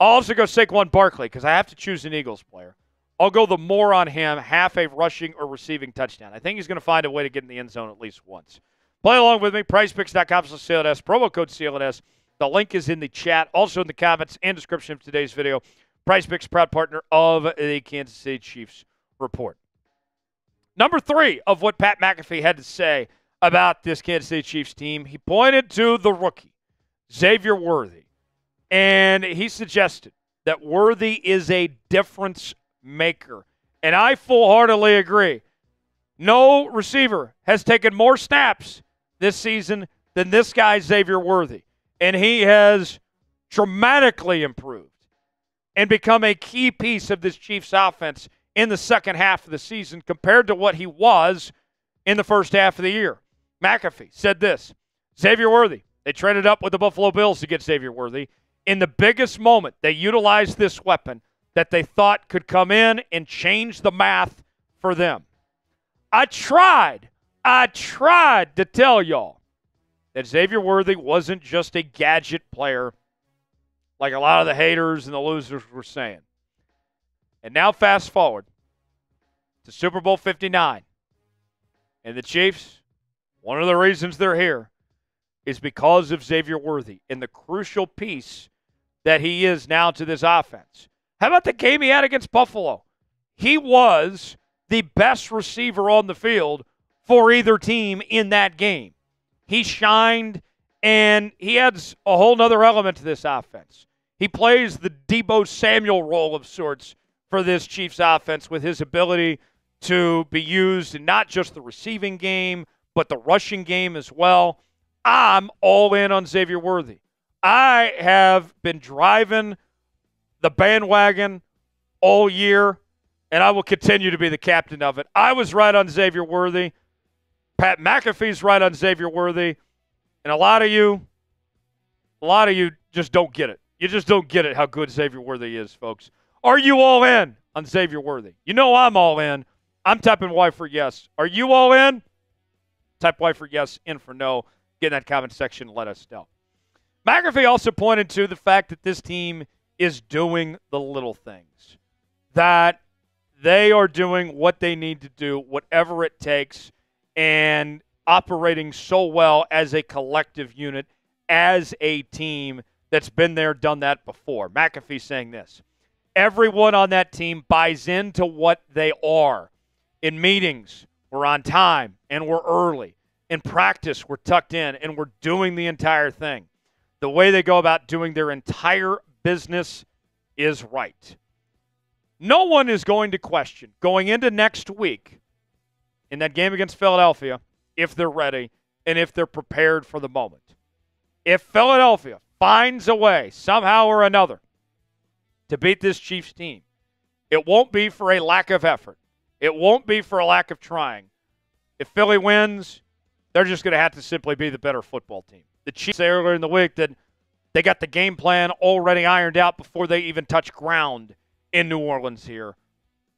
[SPEAKER 1] I'll also go Saquon Barkley because I have to choose an Eagles player. I'll go the more on him, half a rushing or receiving touchdown. I think he's going to find a way to get in the end zone at least once. Play along with me, prizepicks.com/CLNS, promo code CLNS. The link is in the chat, also in the comments and description of today's video. Prize Picks, proud partner of the Kansas City Chiefs Report. Number 3 of what Pat McAfee had to say about this Kansas City Chiefs team, he pointed to the rookie, Xavier Worthy, and he suggested that Worthy is a difference maker. And I full-heartedly agree. No receiver has taken more snaps this season than this guy, Xavier Worthy. And he has dramatically improved and become a key piece of this Chiefs offense in the second half of the season compared to what he was in the first half of the year. McAfee said this, Xavier Worthy, they traded up with the Buffalo Bills to get Xavier Worthy. In the biggest moment, they utilized this weapon that they thought could come in and change the math for them. I tried to tell y'all that Xavier Worthy wasn't just a gadget player like a lot of the haters and the losers were saying. And now fast forward to Super Bowl 59. And the Chiefs, one of the reasons they're here is because of Xavier Worthy and the crucial piece that he is now to this offense. How about the game he had against Buffalo? He was the best receiver on the field for either team in that game. He shined, and he adds a whole nother element to this offense. He plays the Deebo Samuel role of sorts for this Chiefs offense with his ability to be used in not just the receiving game, but the rushing game as well. I'm all in on Xavier Worthy. I have been driving the bandwagon all year, and I will continue to be the captain of it. I was right on Xavier Worthy. Pat McAfee's right on Xavier Worthy. And a lot of you just don't get it. You just don't get it how good Xavier Worthy is, folks. Are you all in on Xavier Worthy? You know I'm all in. I'm typing Y for yes. Are you all in? Type Y for yes, in for no. Get in that comment section and let us know. McAfee also pointed to the fact that this team is doing the little things. That they are doing what they need to do, whatever it takes, and operating so well as a collective unit, as a team that's been there, done that before. McAfee saying this: everyone on that team buys into what they are. In meetings, we're on time and we're early. In practice, we're tucked in and we're doing the entire thing. The way they go about doing their entire business is right. No one is going to question going into next week in that game against Philadelphia if they're ready and if they're prepared for the moment. If Philadelphia finds a way, somehow or another, to beat this Chiefs team, it won't be for a lack of effort. It won't be for a lack of trying. If Philly wins, they're just going to have to simply be the better football team. The Chiefs say earlier in the week that they got the game plan already ironed out before they even touch ground in New Orleans here.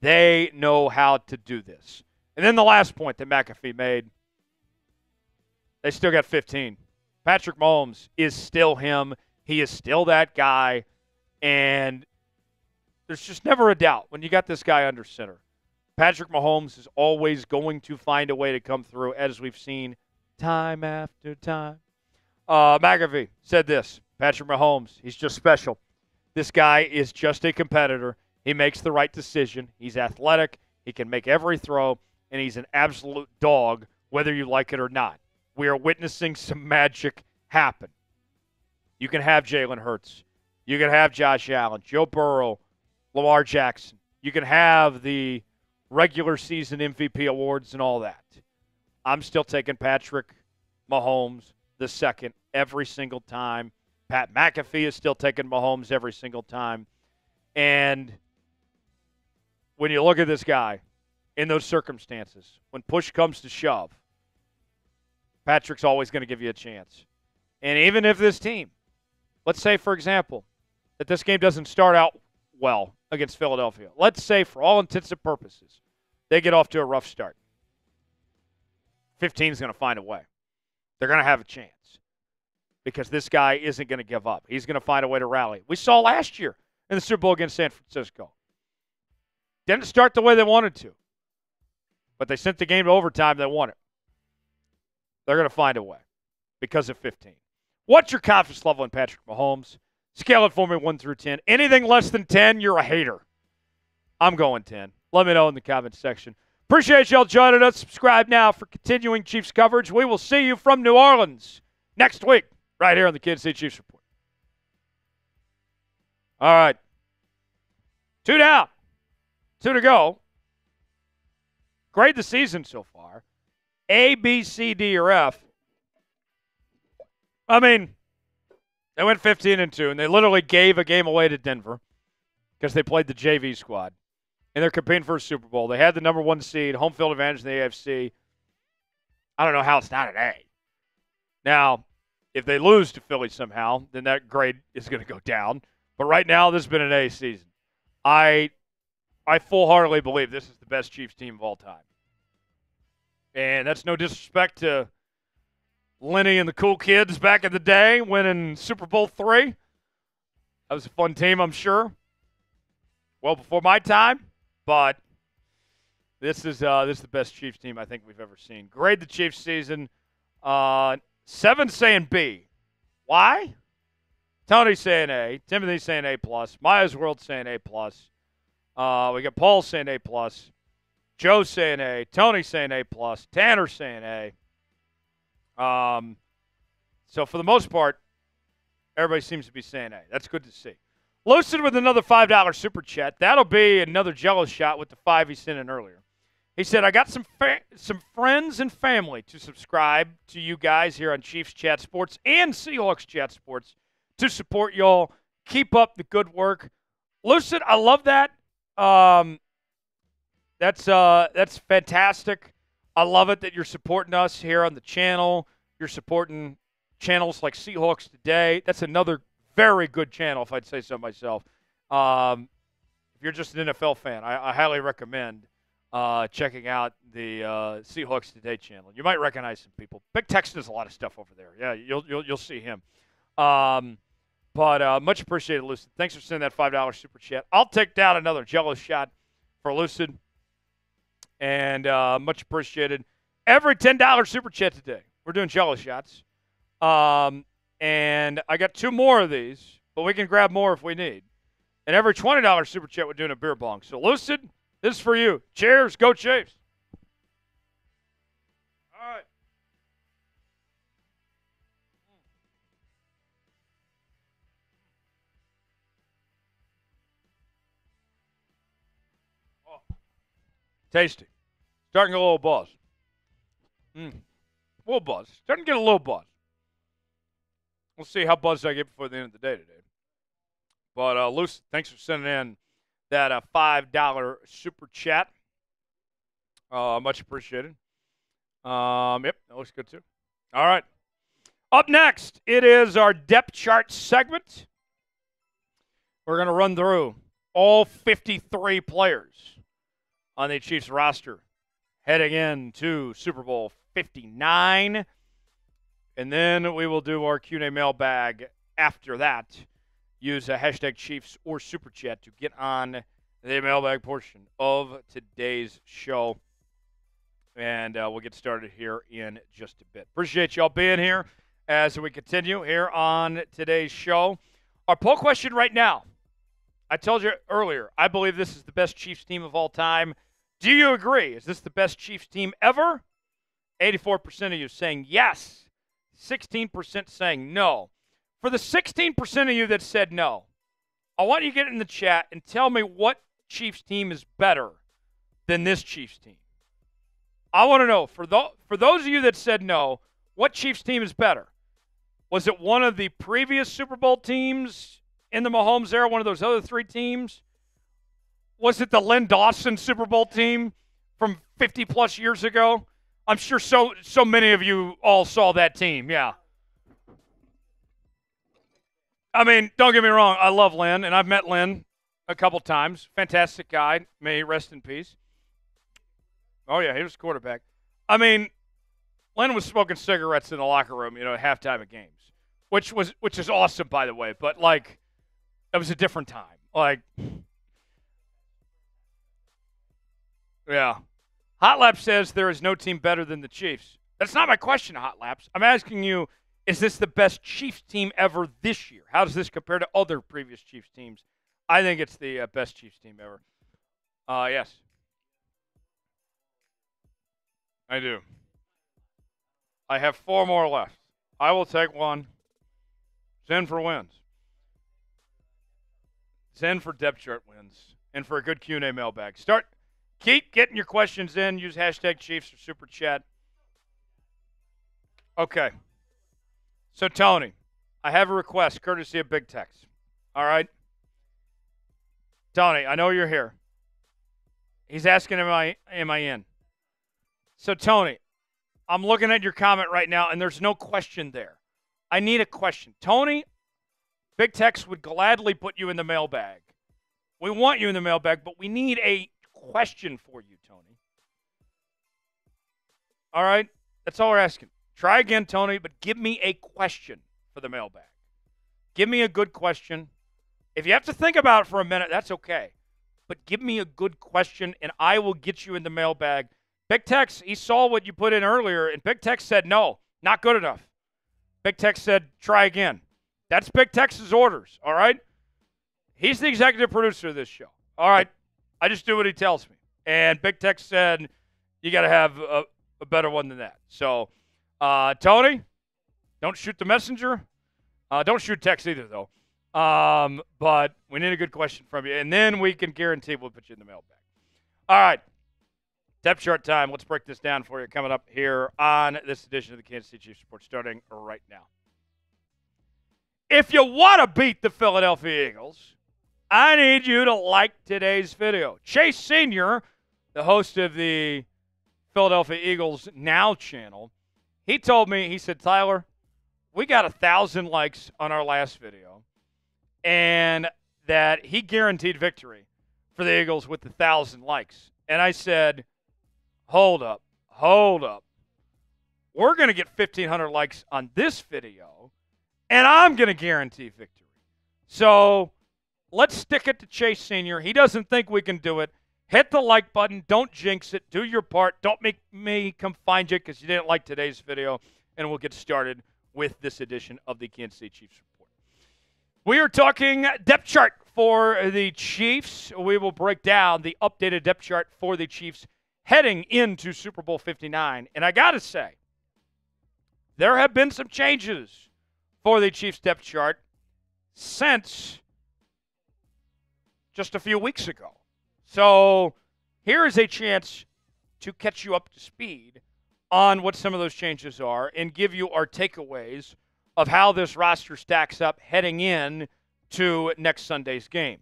[SPEAKER 1] They know how to do this. And then the last point that McAfee made, they still got 15. Patrick Mahomes is still him. He is still that guy. And there's just never a doubt when you got this guy under center. Patrick Mahomes is always going to find a way to come through, as we've seen time after time. McAfee said this: Patrick Mahomes, he's just special. This guy is just a competitor. He makes the right decision. He's athletic. He can make every throw, and he's an absolute dog, whether you like it or not. We are witnessing some magic happen. You can have Jalen Hurts. You can have Josh Allen, Joe Burrow, Lamar Jackson. You can have the regular season MVP awards and all that. I'm still taking Patrick Mahomes the second every single time. Pat McAfee is still taking Mahomes every single time. And when you look at this guy in those circumstances, when push comes to shove, Patrick's always going to give you a chance. And even if this team, let's say, for example, that this game doesn't start out well against Philadelphia. Let's say, for all intents and purposes, they get off to a rough start. 15 is going to find a way. They're going to have a chance because this guy isn't going to give up. He's going to find a way to rally. We saw last year in the Super Bowl against San Francisco. Didn't start the way they wanted to, but they sent the game to overtime. They won it. They're going to find a way because of 15. What's your confidence level in Patrick Mahomes? Scale it for me 1 through 10. Anything less than 10, you're a hater. I'm going 10. Let me know in the comments section. Appreciate y'all joining us. Subscribe now for continuing Chiefs coverage. We will see you from New Orleans next week right here on the Kansas City Chiefs Report. All right. 2 down. 2 to go. Grade the season so far. A, B, C, D, or F. I mean, they went 15-2, and they literally gave a game away to Denver because they played the JV squad. And they're competing for a Super Bowl. They had the number 1 seed, home field advantage in the AFC. I don't know how it's not an A. Now, if they lose to Philly somehow, then that grade is going to go down. But right now, this has been an A season. I I full-heartedly believe this is the best Chiefs team of all time. And that's no disrespect to Lenny and the cool kids back in the day winning Super Bowl III. That was a fun team, I'm sure. Well before my time, but this is the best Chiefs team I think we've ever seen. Grade the Chiefs season. 7 saying B. Why? Tony's saying A. Timothy's saying A+. Maya's World saying A+. We got Paul saying A+. Joe's saying A. Tony's saying A+. Tanner's saying A. So for the most part, everybody seems to be saying A. That's good to see. Lucid with another $5 super chat. That'll be another jello shot with the 5 he sent in earlier. He said, I got some friends and family to subscribe to you guys here on Chiefs Chat Sports and Seahawks Chat Sports to support y'all. Keep up the good work. Lucid, I love that. That's fantastic. I love it that you're supporting us here on the channel. You're supporting channels like Seahawks Today. That's another very good channel, if I'd say so myself. If you're just an NFL fan, I highly recommend checking out the Seahawks Today channel. You might recognize some people. Big Tex does a lot of stuff over there. Yeah, you'll see him. But much appreciated, Lucid. Thanks for sending that $5 super chat. I'll take down another jello shot for Lucid. And much appreciated. Every $10 super chat today, we're doing jello shots. And I got 2 more of these, but we can grab more if we need. And every $20 super chat, we're doing a beer bong. So, Lucid, this is for you. Cheers. Go Chiefs. All right. Oh. Tasty. Starting to get a little buzz. A little buzz. Starting to get a little buzz. We'll see how buzzed I get before the end of the day today. But, Lucy, thanks for sending in that $5 super chat. Much appreciated. Yep, that looks good too. All right. Up next, it is our depth chart segment. We're going to run through all 53 players on the Chiefs roster heading into Super Bowl 59. And then we will do our Q&A mailbag after that. Use a hashtag Chiefs or Super Chat to get on the mailbag portion of today's show. And we'll get started here in just a bit. Appreciate y'all being here as we continue here on today's show. Our poll question right now. I told you earlier, I believe this is the best Chiefs team of all time. Do you agree? Is this the best Chiefs team ever? 84% of you saying yes. 16% saying no. For the 16% of you that said no, I want you to get in the chat and tell me what Chiefs team is better than this Chiefs team. I want to know, for those of you that said no, what Chiefs team is better? Was it one of the previous Super Bowl teams in the Mahomes era, one of those other 3 teams? Was it the Len Dawson Super Bowl team from 50-plus years ago? I'm sure so many of you all saw that team, yeah. I mean, don't get me wrong, I love Len, and I've met Len a couple times. Fantastic guy. May he rest in peace. Oh, yeah, he was quarterback. I mean, Len was smoking cigarettes in the locker room, at halftime of games, which is awesome, by the way. But, it was a different time. Yeah. Hot Lap says there is no team better than the Chiefs. That's not my question, Hot Laps. I'm asking you, is this the best Chiefs team ever this year? How does this compare to other previous Chiefs teams? I think it's the best Chiefs team ever. Yes. I do. I have 4 more left. I will take one. Zen for wins. Zen for depth chart wins. And for a good Q&A mailbag. Keep getting your questions in. Use hashtag Chiefs or Super Chat. Okay. So, Tony, I have a request courtesy of Big Tex. All right? Tony, I know you're here. He's asking, am I in? So, Tony, I'm looking at your comment right now, and there's no question there. I need a question. Tony, Big Tex would gladly put you in the mailbag We want you in the mailbag, but we need a question for you, Tony. All right? That's all we're asking. Try again, Tony, but give me a question for the mailbag. Give me a good question. If you have to think about it for a minute, that's okay. But give me a good question, and I will get you in the mailbag. Big Tex, he saw what you put in earlier, and Big Tex said, no, not good enough. Big Tex said, try again. That's Big Tex's orders, all right? He's the executive producer of this show. All right, I just do what he tells me. And Big Tex said, you got to have a better one than that. So, Tony, don't shoot the messenger. Don't shoot Tex either, though. But we need a good question from you, and then we can guarantee we'll put you in the mailbag. All right, depth chart time. Let's break this down for you coming up here on this edition of the Kansas City Chiefs Report, starting right now. If you want to beat the Philadelphia Eagles, I need you to like today's video. Chase Sr., the host of the Philadelphia Eagles Now channel, he told me, he said, Tyler, we got 1,000 likes on our last video, and that he guaranteed victory for the Eagles with 1,000 likes. And I said, hold up. We're going to get 1,500 likes on this video, and I'm going to guarantee victory. So let's stick it to Chase Sr. He doesn't think we can do it. Hit the like button. Don't jinx it. Do your part. Don't make me come find you because you didn't like today's video, and we'll get started with this edition of the Kansas City Chiefs Report. We are talking depth chart for the Chiefs. We will break down the updated depth chart for the Chiefs heading into Super Bowl 59. And I got to say, there have been some changes for the Chiefs depth chart since just a few weeks ago. So here is a chance to catch you up to speed on what some of those changes are and give you our takeaways of how this roster stacks up heading in to next Sunday's game.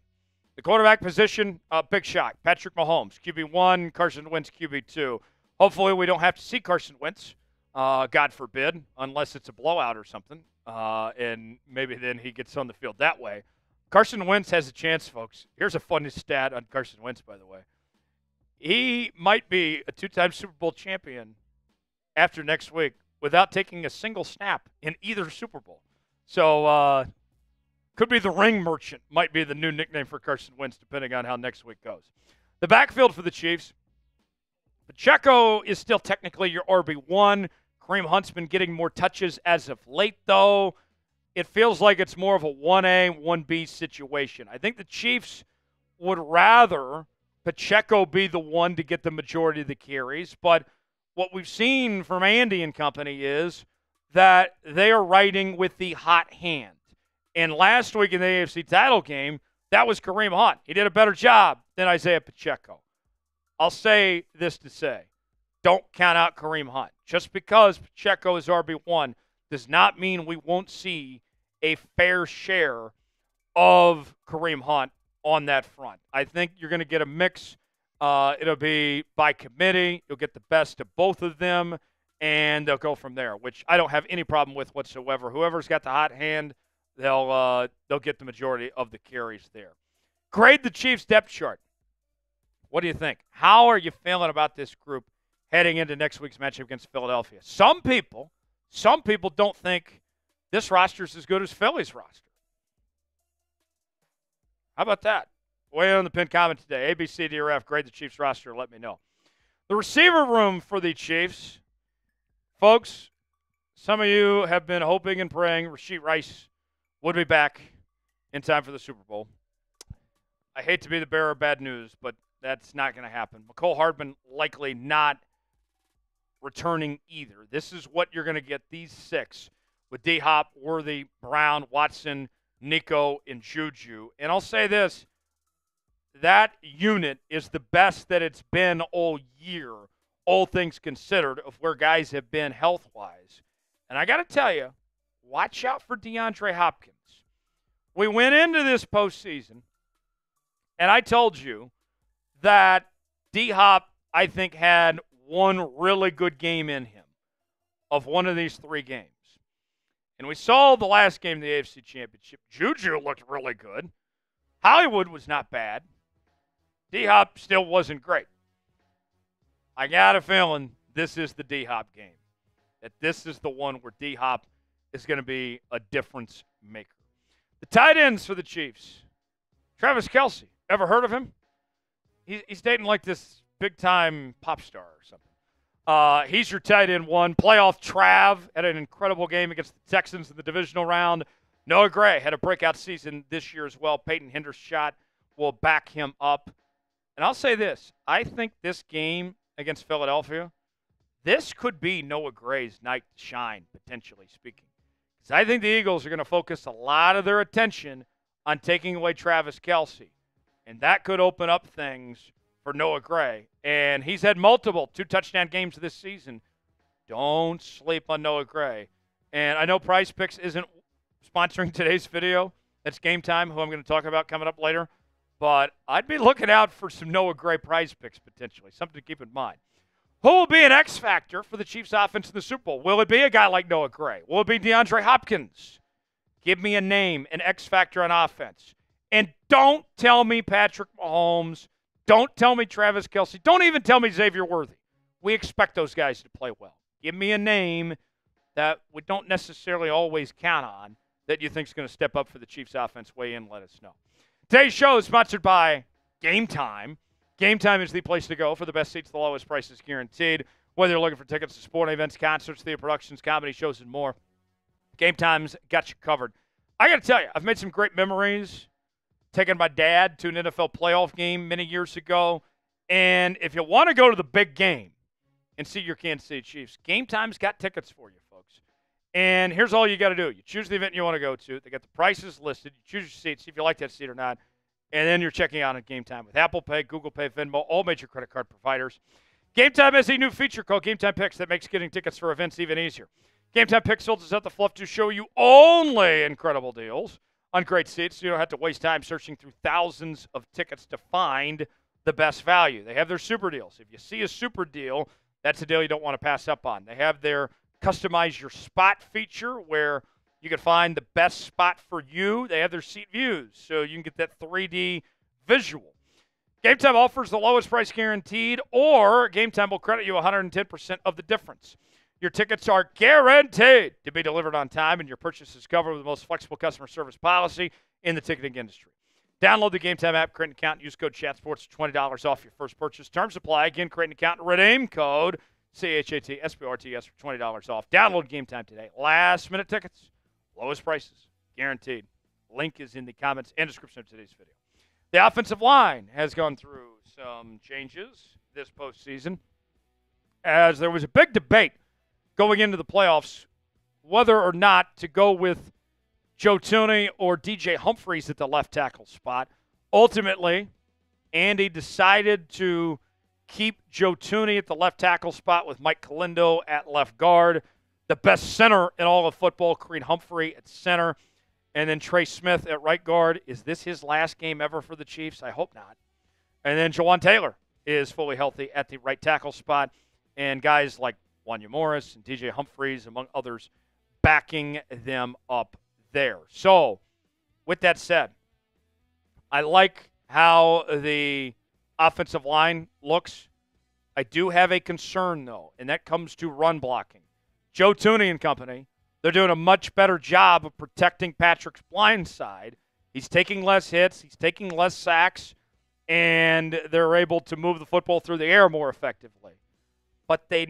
[SPEAKER 1] The quarterback position, big shock. Patrick Mahomes, QB1, Carson Wentz, QB2. Hopefully we don't have to see Carson Wentz, God forbid, unless it's a blowout or something, and maybe then he gets on the field that way. Carson Wentz has a chance, folks. Here's a funny stat on Carson Wentz, by the way. He might be a two-time Super Bowl champion after next week without taking a single snap in either Super Bowl. So could be the ring merchant, might be the new nickname for Carson Wentz, depending on how next week goes. The backfield for the Chiefs, Pacheco is still technically your RB1. Kareem Hunt's been getting more touches as of late, though. It feels like it's more of a 1A, 1B situation. I think the Chiefs would rather Pacheco be the one to get the majority of the carries, but what we've seen from Andy and company is that they are riding with the hot hand. And last week in the AFC title game, that was Kareem Hunt. He did a better job than Isaiah Pacheco. I'll say this to say, don't count out Kareem Hunt. Just because Pacheco is RB1 does not mean we won't see a fair share of Kareem Hunt on that front. I think you're going to get a mix. It'll be by committee. You'll get the best of both of them, and they'll go from there, which I don't have any problem with whatsoever. Whoever's got the hot hand, they'll get the majority of the carries there. Grade the Chiefs depth chart. What do you think? How are you feeling about this group heading into next week's matchup against Philadelphia? Some people don't think this roster is as good as Philly's roster. How about that? Weigh in on the pinned comment today. ABC, DRF, grade the Chiefs roster. Let me know. The receiver room for the Chiefs. Folks, some of you have been hoping and praying Rashee Rice would be back in time for the Super Bowl. I hate to be the bearer of bad news, but that's not going to happen. Mecole Hardman likely not returning either. This is what you're going to get, these six, with D-Hop, Worthy, Brown, Watson, Nico, and Juju. And I'll say this, that unit is the best that it's been all year, all things considered, of where guys have been health-wise. And I got to tell you, watch out for DeAndre Hopkins. We went into this postseason, and I told you that D-Hop, I think, had one really good game in him of one of these three games. And we saw the last game of the AFC Championship. Juju looked really good. Hollywood was not bad. D-Hop still wasn't great. I got a feeling this is the D-Hop game. That this is the one where D-Hop is going to be a difference maker. The tight ends for the Chiefs. Travis Kelce. Ever heard of him? He's dating like this big-time pop star or something. He's your tight end one. Playoff Trav had an incredible game against the Texans in the divisional round. Noah Gray had a breakout season this year as well. Peyton Hendershot will back him up. And I'll say this. I think this game against Philadelphia, this could be Noah Gray's night to shine, potentially speaking. Because I think the Eagles are going to focus a lot of their attention on taking away Travis Kelce. And that could open up things for Noah Gray. And he's had multiple 2-touchdown games this season. Don't sleep on Noah Gray. And I know Prize Picks isn't sponsoring today's video. That's Game Time, who I'm going to talk about coming up later. But I'd be looking out for some Noah Gray Prize Picks potentially. Something to keep in mind. Who will be an X factor for the Chiefs offense in the Super Bowl? Will it be a guy like Noah Gray? Will it be DeAndre Hopkins? Give me a name, an X factor on offense. And don't tell me Patrick Mahomes. Don't tell me Travis Kelce. Don't even tell me Xavier Worthy. We expect those guys to play well. Give me a name that we don't necessarily always count on that you think is going to step up for the Chiefs offense. Weigh in, let us know. Today's show is sponsored by Game Time. Game Time is the place to go for the best seats, the lowest prices guaranteed. Whether you're looking for tickets to sporting events, concerts, theater productions, comedy shows, and more, Game Time's got you covered. I got to tell you, I've made some great memories taking my dad to an NFL playoff game many years ago. And if you want to go to the big game and see your Kansas City Chiefs, Game Time's got tickets for you, folks. And here's all you got to do. You choose the event you want to go to. They got the prices listed. You choose your seat, see if you like that seat or not. And then you're checking out on Game Time with Apple Pay, Google Pay, Venmo, all major credit card providers. Game Time has a new feature called Game Time Picks that makes getting tickets for events even easier. Game Time Picks filters out the fluff to show you only incredible deals on great seats, so you don't have to waste time searching through thousands of tickets to find the best value. They have their super deals. If you see a super deal, that's a deal you don't want to pass up on. They have their customize your spot feature where you can find the best spot for you. They have their seat views, so you can get that 3D visual. Game Time offers the lowest price guaranteed, or Game Time will credit you 110% of the difference. Your tickets are guaranteed to be delivered on time, and your purchase is covered with the most flexible customer service policy in the ticketing industry. Download the Game Time app, create an account, and use code ChatSports for $20 off your first purchase. Terms apply. Again, create an account and redeem code CHATSPORTS for $20 off. Download Game Time today. Last-minute tickets, lowest prices, guaranteed. Link is in the comments and description of today's video. The offensive line has gone through some changes this postseason, as there was a big debate going into the playoffs whether or not to go with Joe Thuney or DJ Humphries at the left tackle spot. Ultimately, Andy decided to keep Joe Thuney at the left tackle spot with Mike Calindo at left guard, the best center in all of football, Creed Humphrey at center, and then Trey Smith at right guard. Is this his last game ever for the Chiefs? I hope not. And then Jawan Taylor is fully healthy at the right tackle spot, and guys like Wanya Morris and DJ Humphries, among others, backing them up there. So, with that said, I like how the offensive line looks. I do have a concern, though, and that comes to run blocking. Joe Thuney and company, they're doing a much better job of protecting Patrick's blind side. He's taking less hits, he's taking less sacks, and they're able to move the football through the air more effectively. But they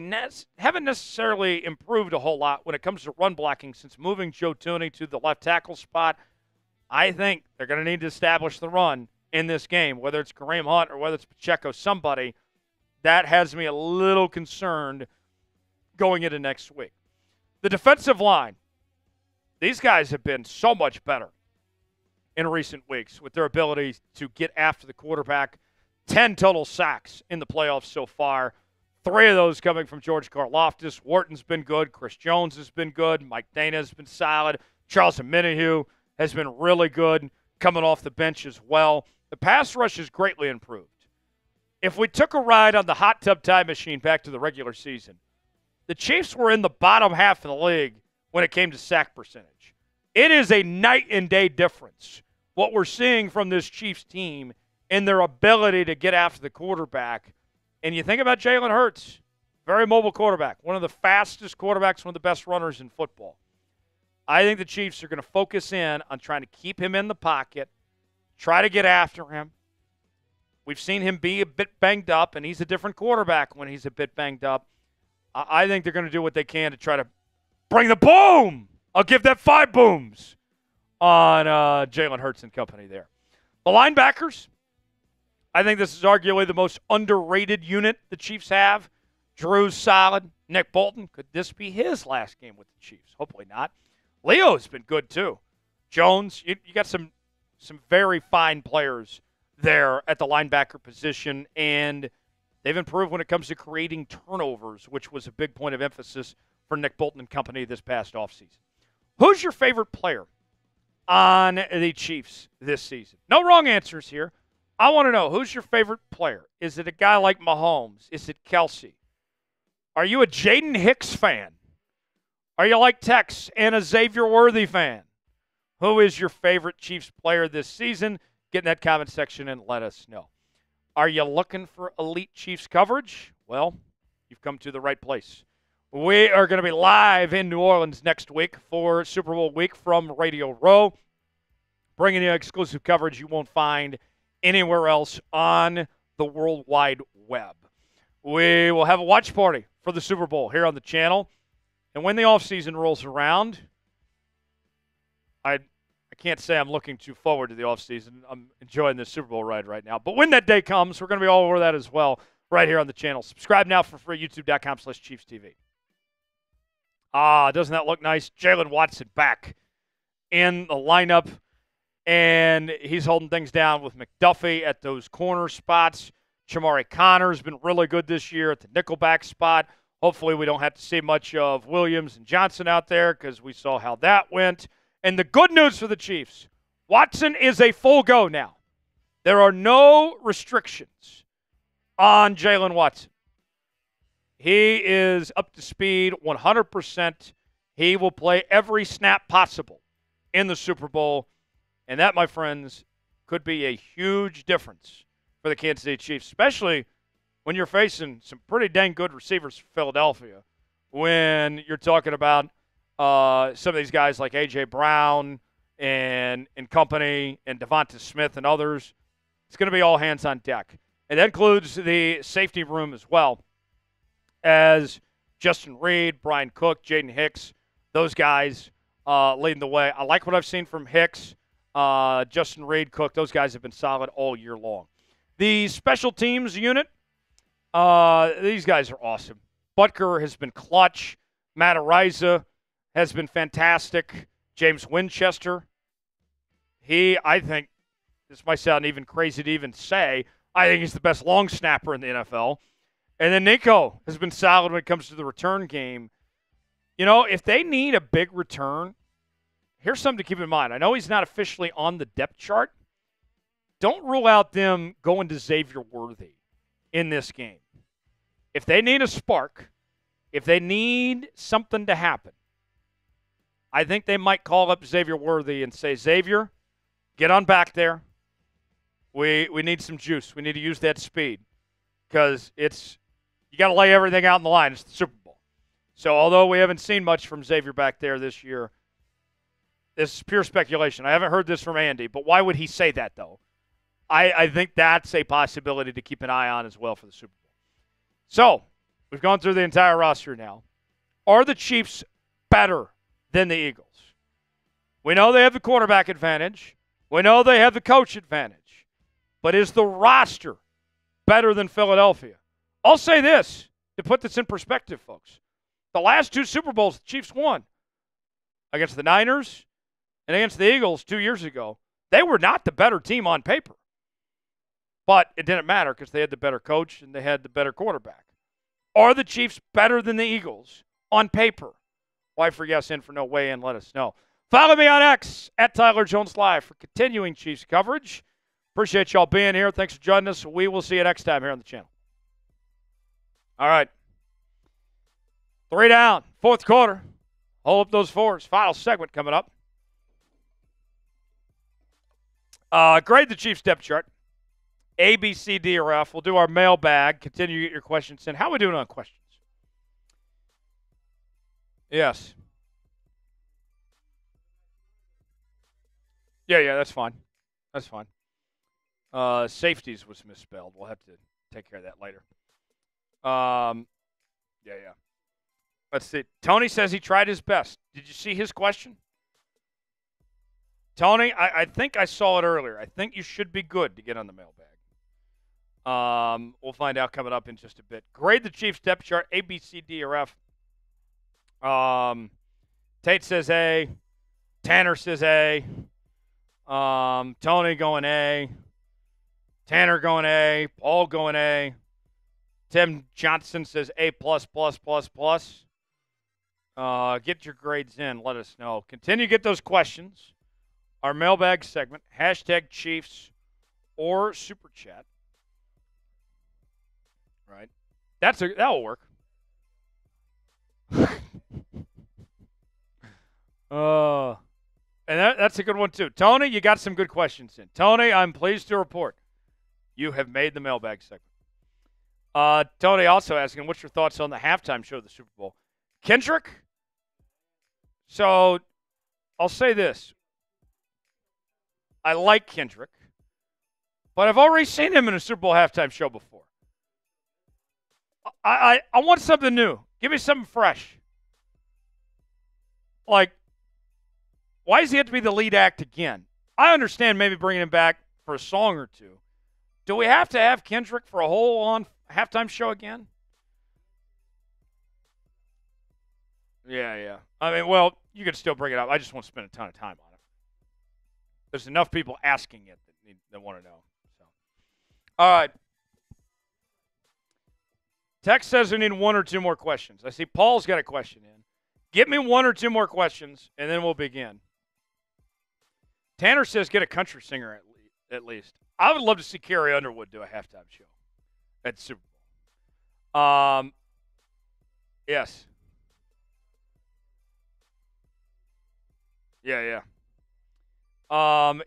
[SPEAKER 1] haven't necessarily improved a whole lot when it comes to run blocking since moving Joe Thuney to the left tackle spot. I think they're going to need to establish the run in this game, whether it's Kareem Hunt or whether it's Pacheco, somebody. That has me a little concerned going into next week. The defensive line, these guys have been so much better in recent weeks with their ability to get after the quarterback. 10 total sacks in the playoffs so far. 3 of those coming from George Karlaftis. Wharton's been good. Chris Jones has been good. Mike Dana has been solid. Charles Omenihu has been really good, coming off the bench as well. The pass rush has greatly improved. If we took a ride on the hot tub time machine back to the regular season, the Chiefs were in the bottom half of the league when it came to sack percentage. It is a night and day difference what we're seeing from this Chiefs team and their ability to get after the quarterback. And you think about Jalen Hurts, very mobile quarterback, one of the fastest quarterbacks, one of the best runners in football. I think the Chiefs are going to focus in on trying to keep him in the pocket, try to get after him. We've seen him be a bit banged up, and he's a different quarterback when he's a bit banged up. I think they're going to do what they can to try to bring the boom. I'll give that 5 booms on Jalen Hurts and company there. The linebackers, I think this is arguably the most underrated unit the Chiefs have. Drew's solid. Nick Bolton, could this be his last game with the Chiefs? Hopefully not. Leo's been good too. Jones, you got some very fine players there at the linebacker position, and they've improved when it comes to creating turnovers, which was a big point of emphasis for Nick Bolton and company this past offseason. Who's your favorite player on the Chiefs this season? No wrong answers here. I want to know, who's your favorite player? Is it a guy like Mahomes? Is it Kelce? Are you a Jaden Hicks fan? Are you like Tex and a Xavier Worthy fan? Who is your favorite Chiefs player this season? Get in that comment section and let us know. Are you looking for elite Chiefs coverage? Well, you've come to the right place. We are going to be live in New Orleans next week for Super Bowl week from Radio Row, bringing you exclusive coverage you won't find anywhere else on the World Wide Web. We will have a watch party for the Super Bowl here on the channel. And when the offseason rolls around, I can't say I'm looking too forward to the offseason. I'm enjoying the Super Bowl ride right now. But when that day comes, we're going to be all over that as well right here on the channel. Subscribe now for free, youtube.com/ChiefsTV. Doesn't that look nice? Jalen Watson back in the lineup, and he's holding things down with McDuffie at those corner spots. Chamari Connor's been really good this year at the nickelback spot. Hopefully we don't have to see much of Williams and Johnson out there because we saw how that went. And the good news for the Chiefs, Watson is a full go now. There are no restrictions on Jalen Watson. He is up to speed 100%. He will play every snap possible in the Super Bowl. And that, my friends, could be a huge difference for the Kansas City Chiefs, especially when you're facing some pretty dang good receivers for Philadelphia. When you're talking about some of these guys like A.J. Brown and company and Devonta Smith and others, it's going to be all hands on deck. And that includes the safety room as well, as Justin Reid, Brian Cook, Jaden Hicks, those guys leading the way. I like what I've seen from Hicks, Justin Reid, Cook. Those guys have been solid all year long. The special teams unit, these guys are awesome. Butker has been clutch. Matt Ariza has been fantastic. James Winchester, I think, this might sound even crazy to even say, I think he's the best long snapper in the NFL. And then Nico has been solid when it comes to the return game. You know, if they need a big return, here's something to keep in mind. I know he's not officially on the depth chart. Don't rule out them going to Xavier Worthy in this game. If they need a spark, if they need something to happen, I think they might call up Xavier Worthy and say, Xavier, get on back there. We need some juice. We need to use that speed because you got to lay everything out in the line. It's the Super Bowl. So although we haven't seen much from Xavier back there this year, this is pure speculation. I haven't heard this from Andy, but why would he say that, though? I think that's a possibility to keep an eye on as well for the Super Bowl. So we've gone through the entire roster now. Are the Chiefs better than the Eagles? We know they have the quarterback advantage. We know they have the coach advantage. But is the roster better than Philadelphia? I'll say this to put this in perspective, folks. The last 2 Super Bowls the Chiefs won against the Niners and against the Eagles 2 years ago, they were not the better team on paper. But it didn't matter because they had the better coach and they had the better quarterback. Are the Chiefs better than the Eagles on paper? Why for yes and for no, weigh in, let us know. Follow me on X at Tyler Jones Live for continuing Chiefs coverage. Appreciate y'all being here. Thanks for joining us. We will see you next time here on the channel. All right. 3 down, 4th quarter. Hold up those 4s. Final segment coming up. Grade the Chiefs depth chart. A, B, C, D, or F. We'll do our mailbag. Continue to get your questions in. How are we doing on questions? Yes. Yeah, that's fine. That's fine. Safeties was misspelled. We'll have to take care of that later. Yeah. Let's see. Tony says he tried his best. Did you see his question? Tony, I think I saw it earlier. I think you should be good to get on the mailbag. We'll find out coming up in just a bit. Grade the Chiefs depth chart, A, B, C, D, or F. Tate says A. Tanner says A. Tony going A. Tanner going A. Paul going A. Tim Johnson says A+++++. Get your grades in. Let us know. Continue to get those questions. Our mailbag segment, hashtag Chiefs or Super Chat. Right? That'll work. And that's a good one, too. Tony, you got some good questions in. Tony, I'm pleased to report you have made the mailbag segment. Tony also asking, what's your thoughts on the halftime show of the Super Bowl? Kendrick? So, I'll say this. I like Kendrick, but I've already seen him in a Super Bowl halftime show before. I want something new. Give me something fresh. Like, why does he have to be the lead act again? I understand maybe bringing him back for a song or two. Do we have to have Kendrick for a whole on halftime show again? Yeah. I mean, well, you could still bring it up. I just won't spend a ton of time on it. There's enough people asking it that want to know. So, all right. Text says we need one or two more questions. I see Paul's got a question in. Get me one or two more questions, and then we'll begin. Tanner says get a country singer at least. I would love to see Carrie Underwood do a halftime show at the Super Bowl. Yes. Yeah.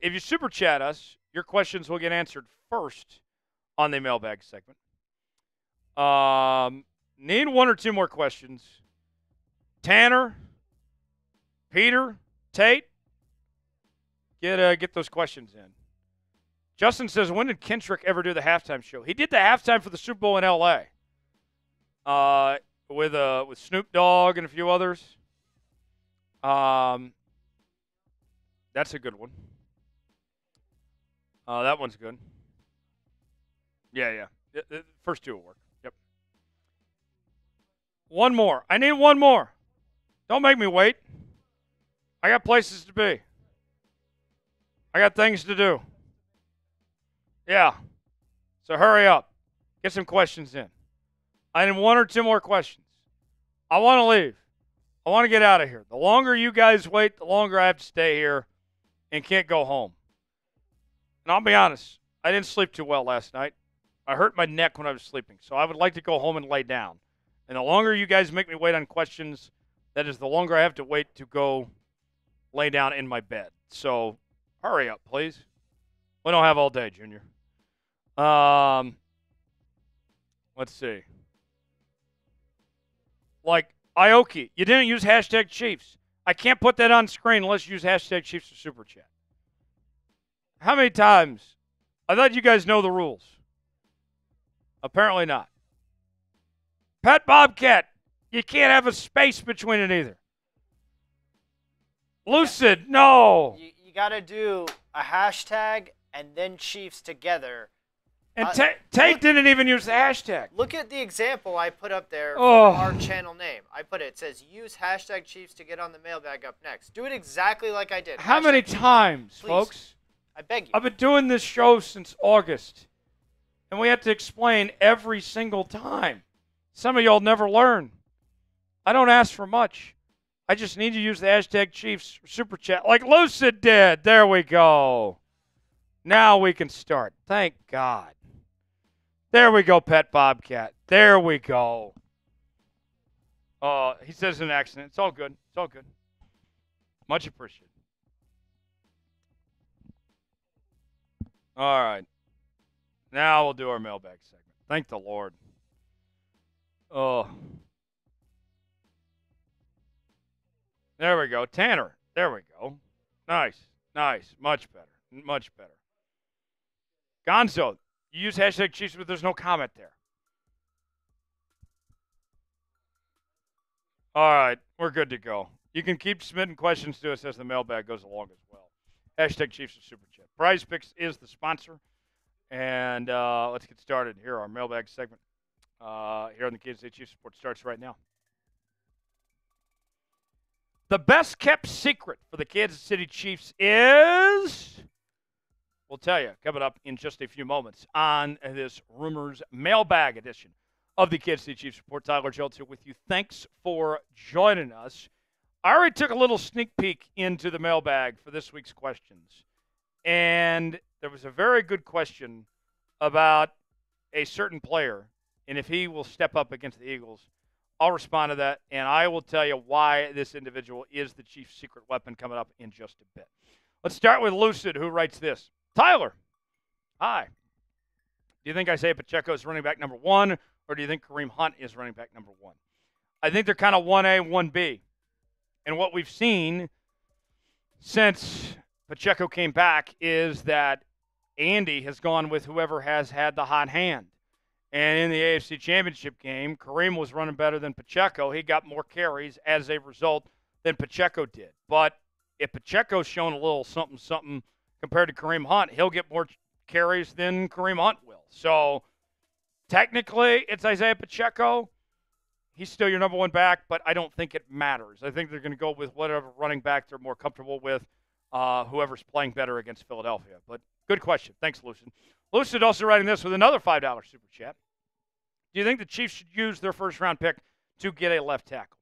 [SPEAKER 1] If you super chat us, your questions will get answered first on the mailbag segment. Need one or two more questions. Tanner, Peter, Tate, get those questions in. Justin says, when did Kendrick ever do the halftime show? He did the halftime for the Super Bowl in L.A. With Snoop Dogg and a few others. That's a good one. That one's good. Yeah. The first two will work. Yep. One more. I need one more. Don't make me wait. I got places to be. I got things to do. Yeah. So hurry up. Get some questions in. I need one or two more questions. I want to leave. I want to get out of here. The longer you guys wait, the longer I have to stay here and can't go home. And I'll be honest, I didn't sleep too well last night. I hurt my neck when I was sleeping, so I would like to go home and lay down. And the longer you guys make me wait on questions, that is the longer I have to wait to go lay down in my bed. So hurry up, please. We don't have all day, Junior. Let's see. Like, Aoki, you didn't use hashtag Chiefs. I can't put that on screen unless you use hashtag Chiefs or Super Chat. How many times? I thought you guys know the rules. Apparently not. Pat Bobcat, you can't have a space between it either. Lucid, no.
[SPEAKER 2] You got to do a hashtag and then Chiefs together.
[SPEAKER 1] And Tate didn't even use the hashtag.
[SPEAKER 2] Look at the example I put up there for our channel name. It says use hashtag Chiefs to get on the mailbag up next. Do it exactly like I did.
[SPEAKER 1] How many times, folks?
[SPEAKER 2] I beg you.
[SPEAKER 1] I've been doing this show since August, and we have to explain every single time. Some of y'all never learn. I don't ask for much. I just need to use the hashtag Chiefs Super Chat like Lucid did. There we go. Now we can start. Thank God. There we go, Pet Bobcat. There we go. He says an accident. It's all good. It's all good. Much appreciated. All right. Now we'll do our mailbag segment. Thank the Lord. Oh. There we go. Tanner. There we go. Nice. Nice. Much better. Much better. Gonzo, you use hashtag Chiefs, but there's no comment there. All right. We're good to go. You can keep submitting questions to us as the mailbag goes along as well. Hashtag Chiefs of Super Chat. Prize Picks is the sponsor. And let's get started here. Our mailbag segment here on the Kansas City Chiefs Report starts right now. The best kept secret for the Kansas City Chiefs is, we'll tell you, coming up in just a few moments on this Rumors Mailbag edition of the Kansas City Chiefs Report. Tyler Jones here with you. Thanks for joining us. I already took a little sneak peek into the mailbag for this week's questions. And there was a very good question about a certain player and if he will step up against the Eagles. I'll respond to that, and I will tell you why this individual is the Chiefs' secret weapon coming up in just a bit. Let's start with Lucid, who writes this. Tyler, hi. Do you think Isaiah Pacheco is running back number 1, or do you think Kareem Hunt is running back number 1? I think they're kind of 1A, 1B. And what we've seen since Pacheco came back is that Andy has gone with whoever has had the hot hand. And in the AFC Championship game, Kareem was running better than Pacheco. He got more carries as a result than Pacheco did. But if Pacheco's shown a little something compared to Kareem Hunt, he'll get more carries than Kareem Hunt will. So technically, it's Isaiah Pacheco. He's still your number 1 back, but I don't think it matters. I think they're going to go with whatever running back they're more comfortable with, whoever's playing better against Philadelphia. But good question. Thanks, Lucid. Lucid also writing this with another $5 super chat. Do you think the Chiefs should use their first-round pick to get a left tackle?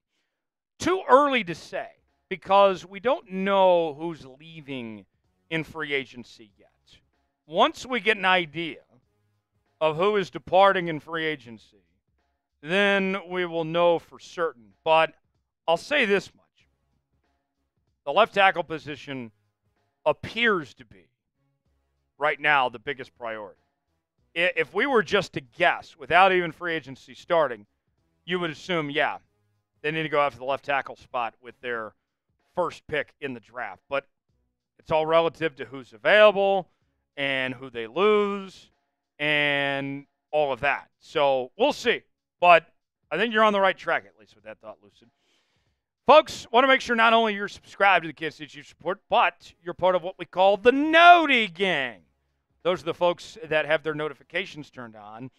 [SPEAKER 1] Too early to say because we don't know who's leaving in free agency yet. Once we get an idea of who is departing in free agency, then we will know for certain. But I'll say this much. The left tackle position appears to be, right now, the biggest priority. If we were just to guess, without even free agency starting, you would assume, yeah, they need to go after the left tackle spot with their first pick in the draft. But it's all relative to who's available and who they lose and all of that. So we'll see. But I think you're on the right track, at least with that thought, Lucid. Folks, want to make sure not only you're subscribed to the Kansas City Chiefs Report, but you're part of what we call the Noti Gang. Those are the folks that have their notifications turned on,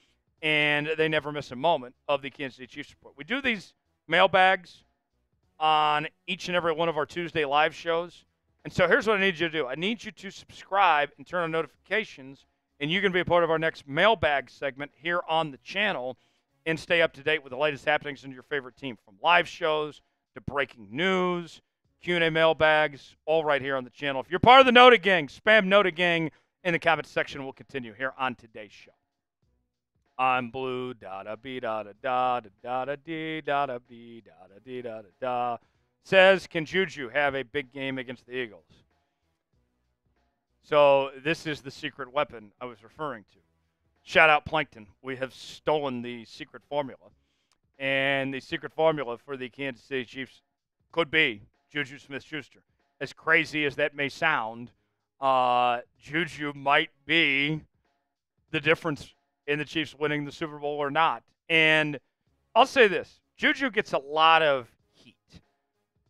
[SPEAKER 1] and they never miss a moment of the Kansas City Chiefs Report. We do these mailbags on each and every one of our Tuesday live shows. And so here's what I need you to do. I need you to subscribe and turn on notifications, and you can be a part of our next mailbag segment here on the channel and stay up to date with the latest happenings in your favorite team, from live shows to breaking news, Q&A mailbags, all right here on the channel. If you're part of the Noti Gang, spam Noti Gang in the comments section. We'll continue here on today's show. I'm blue, da-da-bee-da-da-da-da-dee-da-da-bee-da-da-dee-da-da-da. Says, can Juju have a big game against the Eagles? So this is the secret weapon I was referring to. Shout out Plankton. We have stolen the secret formula. And the secret formula for the Kansas City Chiefs could be Juju Smith-Schuster. As crazy as that may sound, Juju might be the difference in the Chiefs winning the Super Bowl or not. And I'll say this. Juju gets a lot of heat.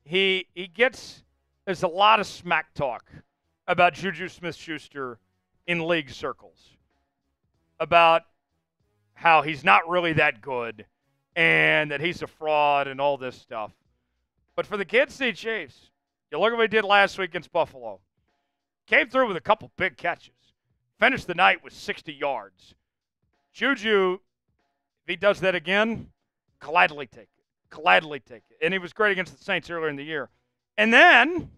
[SPEAKER 1] There's a lot of smack talk about Juju Smith-Schuster in league circles, about how he's not really that good and that he's a fraud and all this stuff. But for the Kansas City Chiefs, you look at what he did last week against Buffalo. Came through with a couple big catches. Finished the night with 60 yards. Juju, if he does that again, gladly take it. Gladly take it. And he was great against the Saints earlier in the year. And then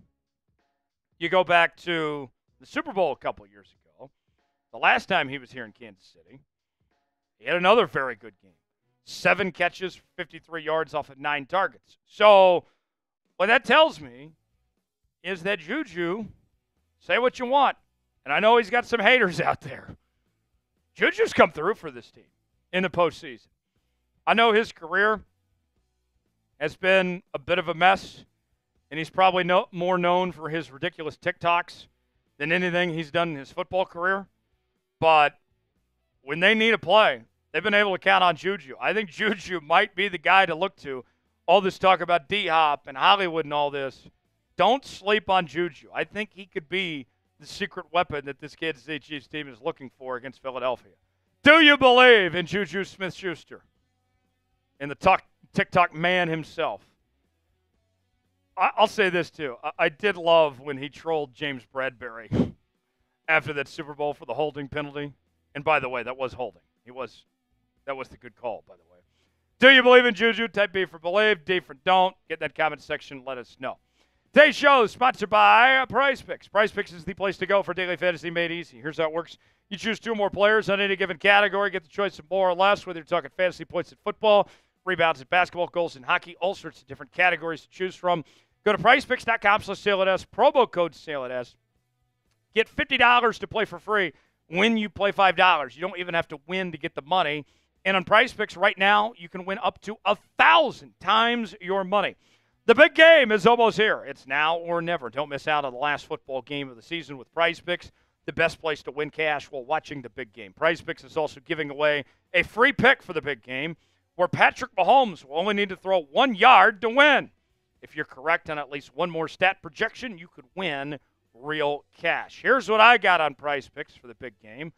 [SPEAKER 1] you go back to the Super Bowl a couple years ago. The last time he was here in Kansas City, he had another very good game. 7 catches, 53 yards off of 9 targets. So what that tells me is that Juju, say what you want, and I know he's got some haters out there, Juju's come through for this team in the postseason. I know his career has been a bit of a mess, and he's probably more known for his ridiculous TikToks than anything he's done in his football career. But when they need a play, they've been able to count on Juju. I think Juju might be the guy to look to. All this talk about D-Hop and Hollywood and all this, don't sleep on Juju. I think he could be the secret weapon that this Kansas City Chiefs team is looking for against Philadelphia. Do you believe in Juju Smith-Schuster? And the TikTok man himself. I'll say this, too. I did love when he trolled James Bradbury after that Super Bowl for the holding penalty. And by the way, that was holding. That was the good call, by the way. Do you believe in Juju? Type B for believe, D for don't. Get in that comment section. Let us know. Today's show is sponsored by Prize Picks. Prize Picks is the place to go for daily fantasy made easy. Here's how it works. You choose 2 or more players on any given category. Get the choice of more or less, whether you're talking fantasy points in football, rebounds in basketball, goals in hockey, all sorts of different categories to choose from. Go to prizepicks.com/SailItS, promo code SailItS. Get $50 to play for free when you play $5. You don't even have to win to get the money. And on Prize Picks right now, you can win up to 1,000 times your money. The big game is almost here. It's now or never. Don't miss out on the last football game of the season with Prize Picks, the best place to win cash while watching the big game. Prize Picks is also giving away a free pick for the big game where Patrick Mahomes will only need to throw 1 yard to win. If you're correct on at least one more stat projection, you could win real cash. Here's what I got on Prize Picks for the big game.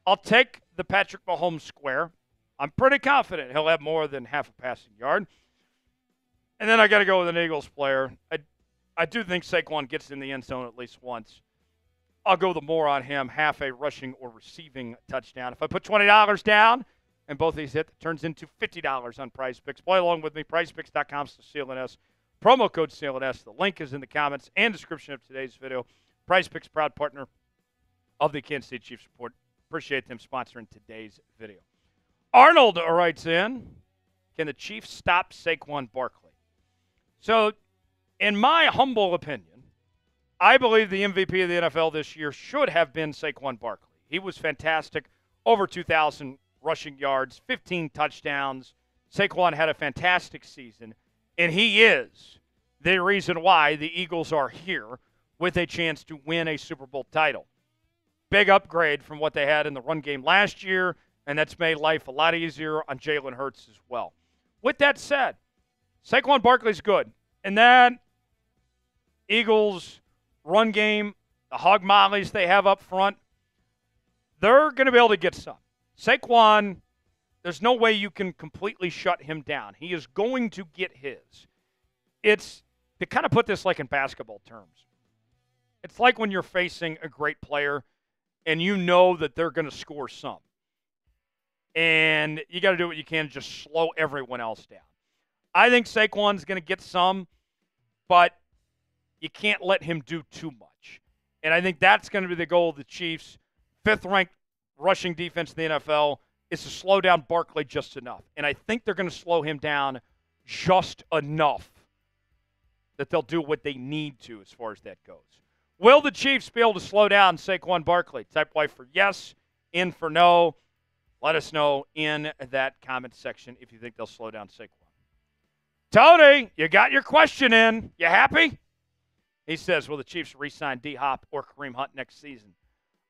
[SPEAKER 1] I'll take the Patrick Mahomes square. I'm pretty confident he'll have more than half a passing yard. And then I got to go with an Eagles player. I do think Saquon gets in the end zone at least once. I'll go the more on him, half a rushing or receiving touchdown. If I put $20 down and both these hit, it turns into $50 on Prize Picks. Play along with me, prizepicks.com/SailItS. Promo code SailItS. The link is in the comments and description of today's video. Prize Picks, proud partner of the Kansas City Chiefs Report. Appreciate them sponsoring today's video. Arnold writes in, can the Chiefs stop Saquon Barkley? So, in my humble opinion, I believe the MVP of the NFL this year should have been Saquon Barkley. He was fantastic, over 2,000 rushing yards, 15 touchdowns. Saquon had a fantastic season, and he is the reason why the Eagles are here with a chance to win a Super Bowl title. Big upgrade from what they had in the run game last year, and that's made life a lot easier on Jalen Hurts as well. With that said, Saquon Barkley's good. And that Eagles run game, the hog mollies they have up front, they're going to be able to get some. Saquon, there's no way you can completely shut him down. He is going to get his. It's, to kind of put this like in basketball terms, it's like when you're facing a great player and you know that they're going to score some. And you got to do what you can to just slow everyone else down. I think Saquon's going to get some, but you can't let him do too much. And I think that's going to be the goal of the Chiefs. 5th-ranked rushing defense in the NFL is to slow down Barkley just enough. And I think they're going to slow him down just enough that they'll do what they need to as far as that goes. Will the Chiefs be able to slow down Saquon Barkley? Type Y for yes, in for no. Let us know in that comment section if you think they'll slow down Saquon. Tony, you got your question in. You happy? He says, will the Chiefs re-sign D-Hop or Kareem Hunt next season?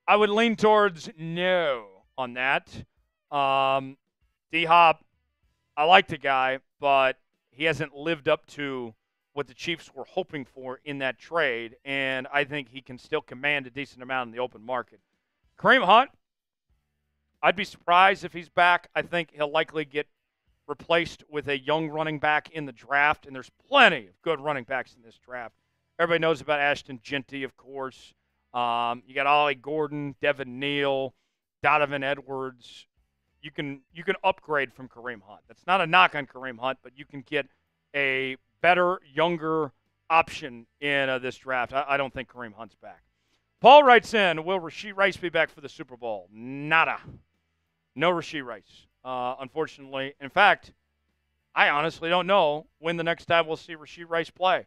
[SPEAKER 1] I would lean towards no on that. D-Hop, I like the guy, but he hasn't lived up to what the Chiefs were hoping for in that trade, and I think he can still command a decent amount in the open market. Kareem Hunt, I'd be surprised if he's back. I think he'll likely get replaced with a young running back in the draft, and there's plenty of good running backs in this draft. Everybody knows about Ashton Genty, of course. You got Ollie Gordon, Devin Neal, Donovan Edwards. You can upgrade from Kareem Hunt. That's not a knock on Kareem Hunt, but you can get a better, younger option in this draft. I don't think Kareem Hunt's back. Paul writes in, will Rashee Rice be back for the Super Bowl? Nada. No Rashee Rice, unfortunately. In fact, I honestly don't know when the next time we'll see Rashee Rice play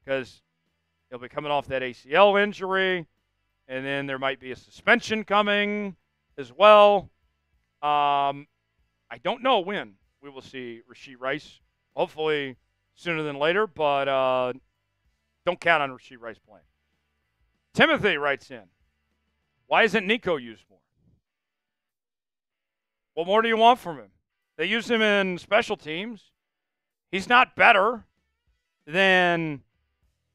[SPEAKER 1] because he'll be coming off that ACL injury. And then there might be a suspension coming as well. I don't know when we will see Rashee Rice. Hopefully sooner than later, but don't count on Rashee Rice playing. Timothy writes in, why isn't Nico used more? What more do you want from him? They use him in special teams. He's not better than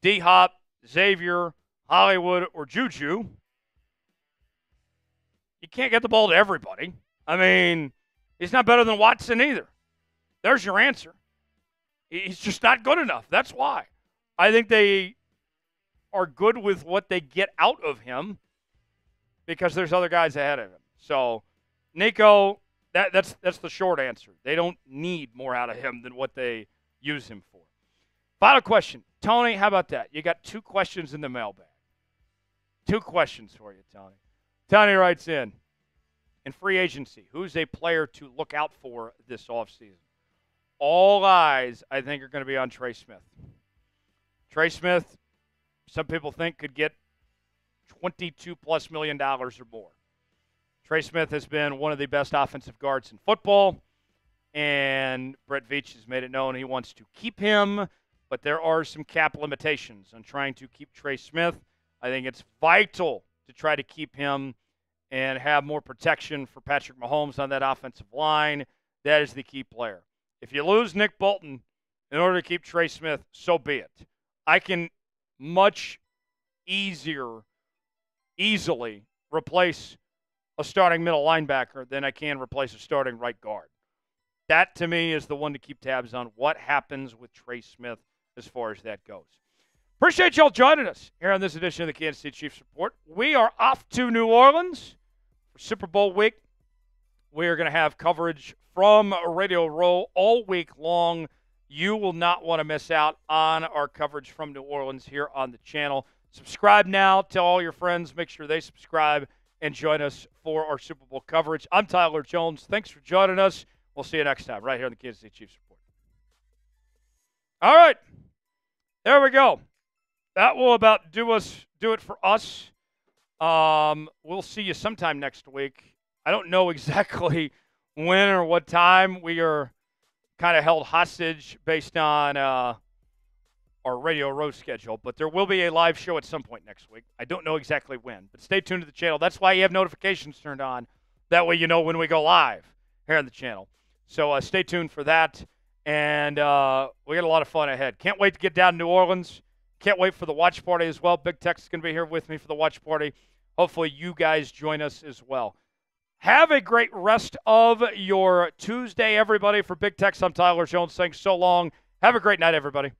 [SPEAKER 1] D-Hop, Xavier, Hollywood, or Juju. You can't get the ball to everybody. I mean, he's not better than Watson either. There's your answer. He's just not good enough. That's why. I think they are good with what they get out of him because there's other guys ahead of him. So, Nico, that's the short answer. They don't need more out of him than what they use him for. Final question. Tony, how about that? You got 2 questions in the mailbag. 2 questions for you, Tony. Tony writes in free agency, who's a player to look out for this offseason? All eyes, I think, are going to be on Trey Smith. Trey Smith, some people think, could get $22+ million or more. Trey Smith has been one of the best offensive guards in football, and Brett Veach has made it known he wants to keep him, but there are some cap limitations on trying to keep Trey Smith. I think it's vital to try to keep him and have more protection for Patrick Mahomes on that offensive line. That is the key player. If you lose Nick Bolton in order to keep Trey Smith, so be it. I can much easily replace a starting middle linebacker than I can replace a starting right guard. That, to me, is the one to keep tabs on. What happens with Trey Smith as far as that goes? Appreciate y'all joining us here on this edition of the Kansas City Chiefs Report. We are off to New Orleans for Super Bowl week. We are going to have coverage from Radio Row all week long. You will not want to miss out on our coverage from New Orleans here on the channel. Subscribe now. Tell all your friends. Make sure they subscribe and join us for our Super Bowl coverage. I'm Tyler Jones. Thanks for joining us. We'll see you next time right here on the Kansas City Chiefs Report. All right. There we go. That will about do it for us. We'll see you sometime next week. I don't know exactly when or what time. We are kind of held hostage based on our Radio Row schedule, but there will be a live show at some point next week. I don't know exactly when, but stay tuned to the channel. That's why you have notifications turned on. That way you know when we go live here on the channel. So stay tuned for that, and we got a lot of fun ahead. Can't wait to get down to New Orleans. Can't wait for the watch party as well. Big Tex is going to be here with me for the watch party. Hopefully you guys join us as well. Have a great rest of your Tuesday, everybody. For Big Tex, I'm Tyler Jones saying so long. Have a great night, everybody.